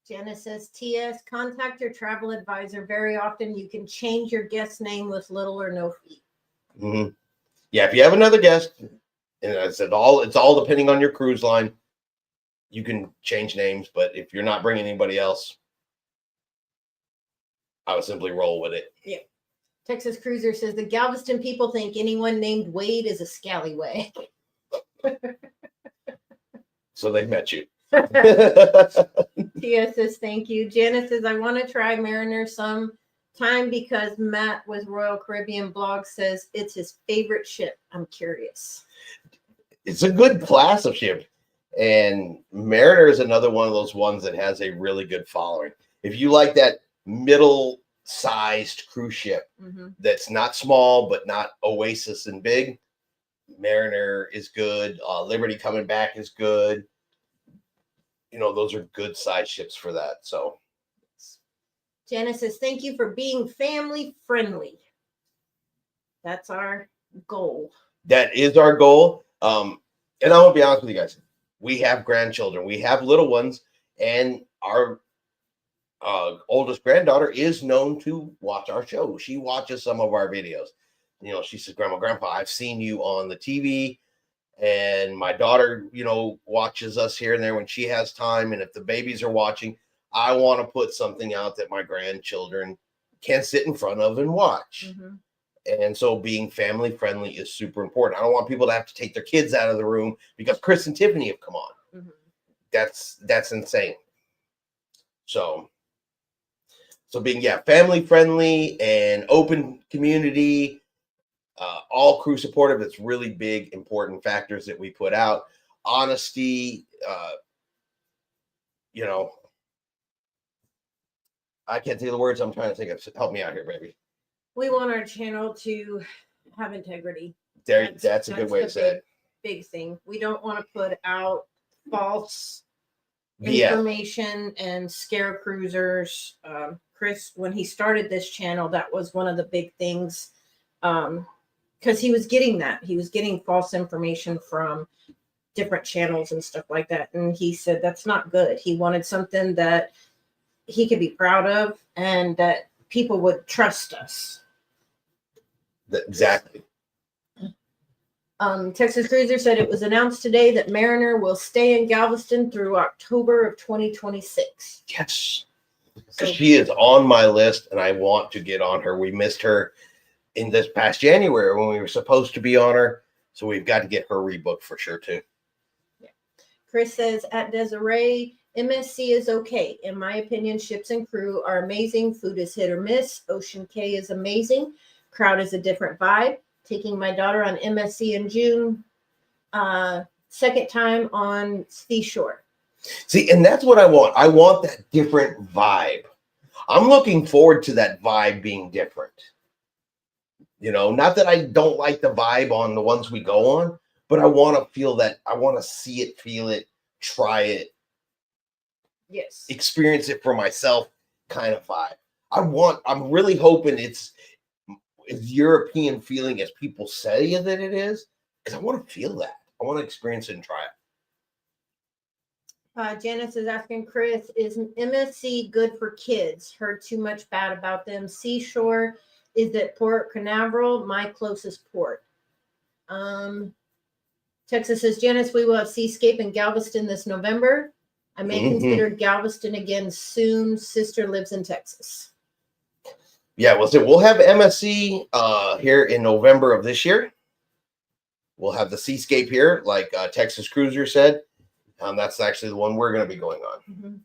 Genesis TS, contact your travel advisor. Very often you can change your guest name with little or no fee. Mm-hmm. Yeah, if you have another guest, and I said it's all depending on your cruise line, you can change names, but if you're not bringing anybody else, I would simply roll with it. Yeah. Texas Cruiser says the Galveston people think anyone named Wade is a scallywag. So they met you. Tia says thank you. Janice says I want to try Mariner sometime because Matt with Royal Caribbean blog says it's his favorite ship. I'm curious. It's a good class of ship, and Mariner is another one of those ones that has a really good following. If you like that middle-sized cruise ship that's not small but not Oasis and big, Mariner is good. Liberty coming back is good. Those are good size ships for that. So Janice says, thank you for being family friendly. That's our goal. That is our goal. And I want to be honest with you guys. We have grandchildren. We have little ones. And our oldest granddaughter is known to watch our show. She watches some of our videos. She says, Grandma, Grandpa, I've seen you on the TV. And my daughter, watches us here and there when she has time. And if the babies are watching, I want to put something out that my grandchildren can sit in front of and watch. And so being family friendly is super important. I don't want people to have to take their kids out of the room because Chris and Tiffany have come on. That's insane. So being, family friendly and open community, all crew supportive. It's really big, important factors that we put out. Honesty, I can't think of the words I'm trying to think of. Help me out here, baby. We want our channel to have integrity. That's a good way to say it. Big thing. We don't want to put out false information and scare cruisers. Chris, when he started this channel, that was one of the big things, because he was getting false information from different channels and stuff like that, and he said that's not good. He wanted something that he could be proud of and that people would trust us. Exactly. Texas Cruiser said it was announced today that Mariner will stay in Galveston through October of 2026. Yes. Because she is on my list and I want to get on her. We missed her in this past January when we were supposed to be on her. So we've got to get her rebooked for sure too. Yeah. Chris says at Desiree, MSC is okay. In my opinion, ships and crew are amazing. Food is hit or miss. Ocean K is amazing. Crowd is a different vibe. Taking my daughter on MSC in June. Second time on Seashore. See, and that's what I want. I want that different vibe. I'm looking forward to that vibe being different. You know, not that I don't like the vibe on the ones we go on, but I want to feel that. I want to see it, feel it, try it. Yes. Experience it for myself kind of vibe. I'm really hoping it's European feeling as people say that it is, because I want to feel that. I want to experience it and try it. Janice is asking Chris, is MSC good for kids? Heard too much bad about them. Seashore is at Port Canaveral, my closest port. Texas says, Janice, we will have Seascape in Galveston this November. I may consider Galveston again soon. Sister lives in Texas. Yeah, we'll have MSC here in November of this year. We'll have the Seascape here, like Texas Cruiser said. That's actually the one we're going to be going on.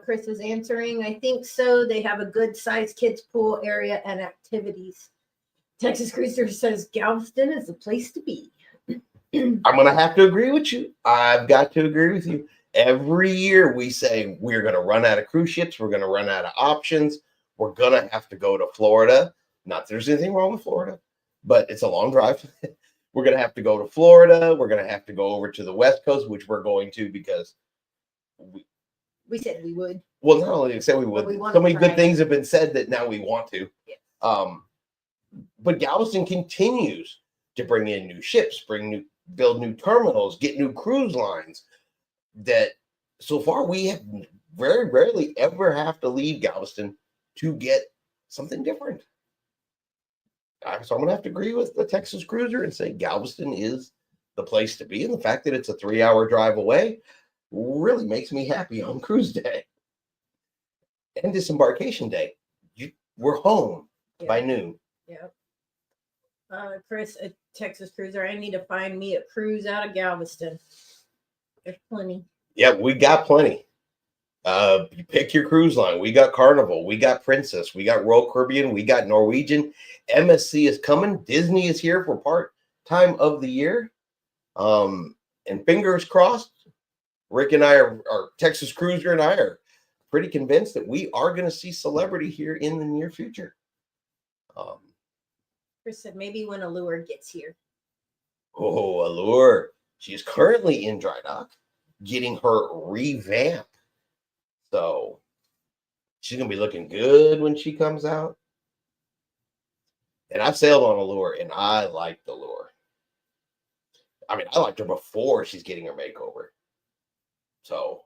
Chris is answering, I think so. They have a good sized kids pool area and activities. Texas Cruiser says Galveston is the place to be. I'm going to have to agree with you. I've got to agree with you. Every year we say we're going to run out of cruise ships. We're going to run out of options. We're going to have to go to Florida. Not that there's anything wrong with Florida, but it's a long drive. We're going to have to go to Florida. We're going to have to go over to the West Coast, which we're going to because we said we would. Well, not only said we would, so many good things have been said that now we want to. Yeah. But Galveston continues to bring in new ships, build new terminals, get new cruise lines. That so far we have very rarely ever have to leave Galveston to get something different. So I'm going to have to agree with the Texas Cruiser and say Galveston is the place to be. And the fact that it's a 3-hour drive away really makes me happy on cruise day and disembarkation day. We're home by noon. Yep. Chris, a Texas Cruiser, I need to find me a cruise out of Galveston. There's plenty. Yeah, we got plenty. You pick your cruise line. We got Carnival. We got Princess. We got Royal Caribbean. We got Norwegian. MSC is coming. Disney is here for part-time of the year. And fingers crossed, Rick and I are Texas Cruiser and I are pretty convinced that we are going to see Celebrity here in the near future. Chris said maybe when Allure gets here. Oh, Allure. She is currently in dry dock, getting her revamp. So she's going to be looking good when she comes out. And I've sailed on Allure, and I liked Allure. I mean, I liked her before she's getting her makeover. So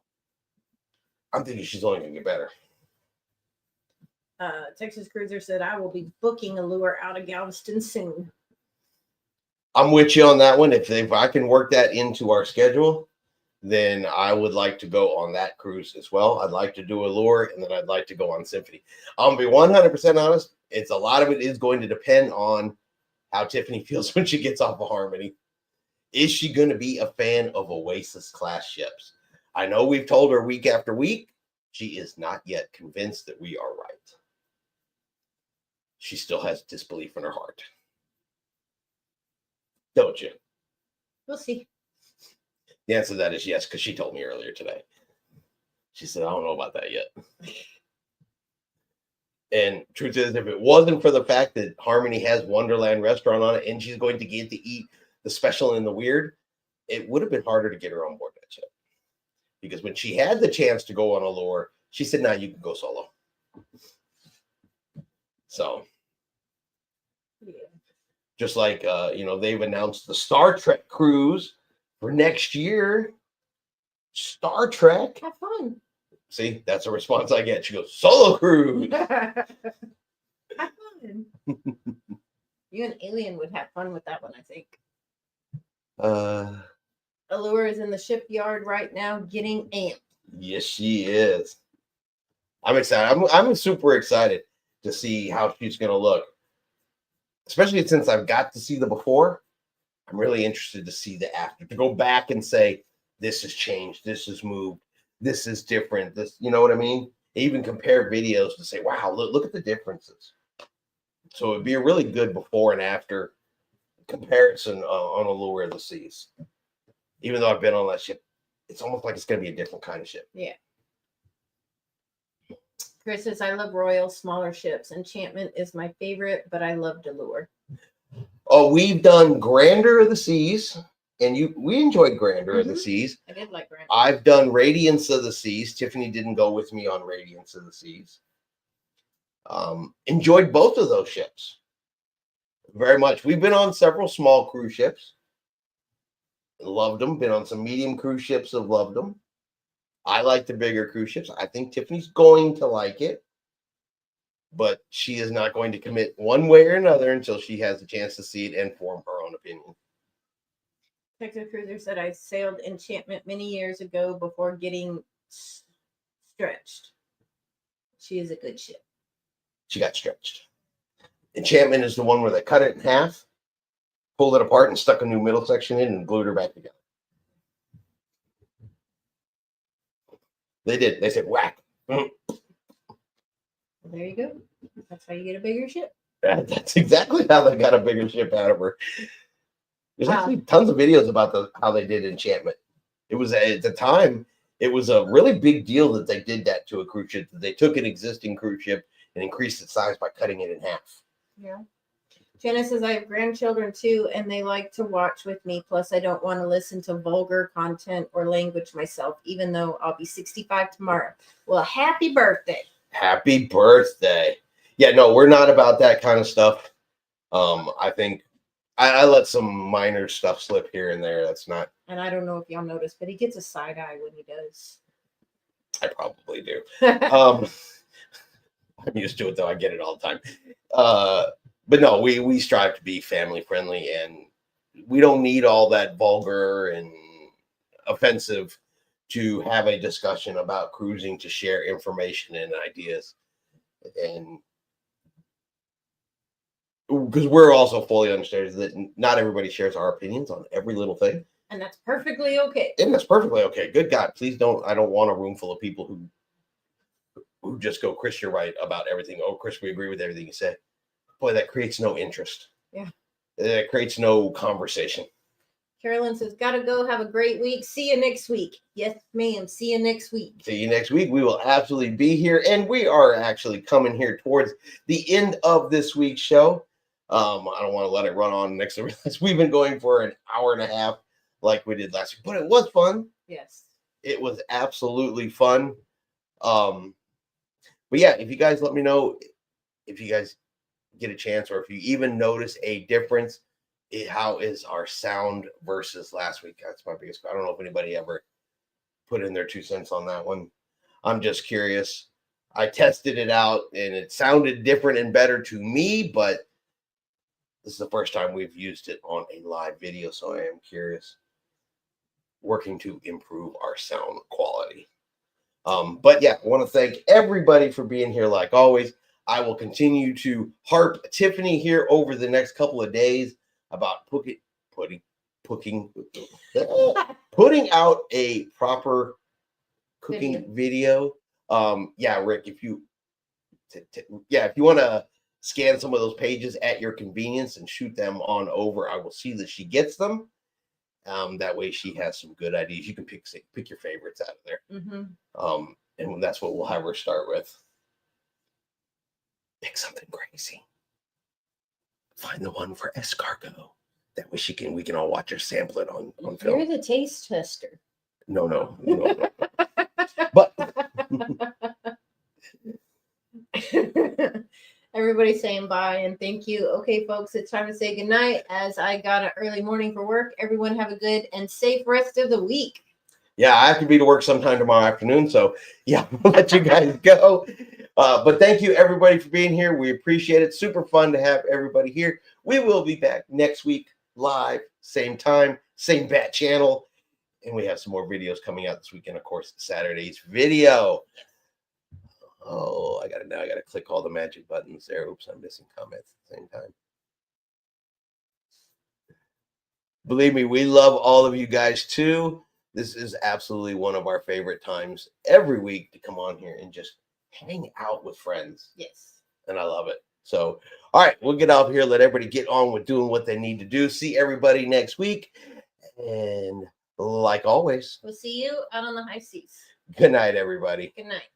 I'm thinking she's only going to get better. Texas Cruiser said, I will be booking Allure out of Galveston soon. I'm with you on that one. If I can work that into our schedule, then I would like to go on that cruise as well. I'd like to do Allure, and then I'd like to go on Symphony. I'm going to be 100% honest. A lot of it is going to depend on how Tiffany feels when she gets off of Harmony. Is she going to be a fan of Oasis class ships? I know we've told her week after week. She is not yet convinced that we are right. She still has disbelief in her heart. Don't you? We'll see. The answer to that is yes, because she told me earlier today. She said, I don't know about that yet. And truth is, if it wasn't for the fact that Harmony has Wonderland Restaurant on it and she's going to get to eat the special and the weird, it would have been harder to get her on board that ship. because when she had the chance to go on a lure, she said, "Nah, you can go solo." So, just like they've announced the Star Trek cruise for next year. Star Trek. Have fun. See, that's a response I get. She goes, "Solo cruise." Have fun. You and Alien would have fun with that one, I think. Allure is in the shipyard right now getting amped. Yes, she is. I'm excited. I'm super excited to see how she's going to look. Especially since I've got to see the before. I'm really interested to see the after. To go back and say, this has changed. This has moved. This is different. This, you know what I mean? Even compare videos to say, wow, look at the differences. So it'd be a really good before and after comparison on Allure of the Seas. Even though I've been on that ship, it's almost like it's going to be a different kind of ship. Yeah. Chris says, I love Royal smaller ships. Enchantment is my favorite, but I love Allure. Oh, we've done Grandeur of the Seas, and we enjoyed Grandeur of the Seas. I did like Grandeur. I've done Radiance of the Seas. Tiffany didn't go with me on Radiance of the Seas. Enjoyed both of those ships very much. We've been on several small cruise ships. Loved them. Been on some medium cruise ships. Have loved them. I like the bigger cruise ships. I think Tiffany's going to like it, but she is not going to commit one way or another until she has a chance to see it and form her own opinion. Texas Cruiser said, I sailed Enchantment many years ago before getting stretched. She is a good ship. She got stretched. Enchantment is the one where they cut it in half, pulled it apart, and stuck a new middle section in and glued her back together. They did. They said, whack. There you go. That's how you get a bigger ship. That's exactly how they got a bigger ship out of her. There's actually tons of videos about how they did Enchantment. It was, at the time, it was a really big deal that they did that to a cruise ship. That they took an existing cruise ship and increased its size by cutting it in half. Yeah. Jenna says, I have grandchildren too, and they like to watch with me. Plus, I don't want to listen to vulgar content or language myself, even though I'll be 65 tomorrow. Well, happy birthday. Happy birthday. Yeah, no, we're not about that kind of stuff. I think I let some minor stuff slip here and there. That's not. And I don't know if y'all noticed, but he gets a side eye when he does. I probably do. I'm used to it, though. I get it all the time. But no, we strive to be family friendly, and we don't need all that vulgar and offensive to have a discussion about cruising, to share information and ideas. And because we're also fully understanding that not everybody shares our opinions on every little thing. And that's perfectly okay. And that's perfectly okay. Good God, please don't. I don't want a room full of people who just go, Chris, you're right about everything. Oh, Chris, we agree with everything you said. Boy, that creates no interest. Yeah. That creates no conversation. Carolyn says, gotta go. Have a great week. See you next week. Yes, ma'am. See you next week. See you next week. We will absolutely be here. And we are actually coming here towards the end of this week's show. I don't want to let it run on next to realize we've been going for an hour and a half like we did last week. But it was fun. Yes. It was absolutely fun. But yeah, if you guys let me know if you guys get a chance, or if you even notice a difference, how is our sound versus last week? That's my biggest. I don't know if anybody ever put in their 2 cents on that one. I'm just curious. I tested it out and it sounded different and better to me, but this is the first time we've used it on a live video, so I am curious. Working to improve our sound quality. But yeah, I want to thank everybody for being here like always. I will continue to harp Tiffany here over the next couple of days about putting out a proper cooking video. Yeah, Rick, if you want to scan some of those pages at your convenience and shoot them on over, I will see that she gets them. That way she has some good ideas. You can pick your favorites out of there. Mm-hmm. And that's what we'll have her start with. Pick something crazy. Find the one for escargot. That way we can all watch her sample it on film. You're the taste tester. No. But Everybody's saying bye and thank you. Okay, folks, it's time to say goodnight as I got an early morning for work. Everyone have a good and safe rest of the week. yeah, I have to be to work sometime tomorrow afternoon. So yeah, we'll let you guys go. But thank you everybody for being here. We appreciate it. Super fun to have everybody here. We will be back next week live, same time, same bat channel. And we have some more videos coming out this weekend, of course, Saturday's video. Oh, I gotta click all the magic buttons there. Oops, I'm missing comments at the same time. Believe me, we love all of you guys too. This is absolutely one of our favorite times every week to come on here and just hang out with friends. Yes. And I love it. So, all right, we'll get out here, let everybody get on with doing what they need to do. See everybody next week. And like always, We'll see you out on the high seas. good night, everybody. Good night.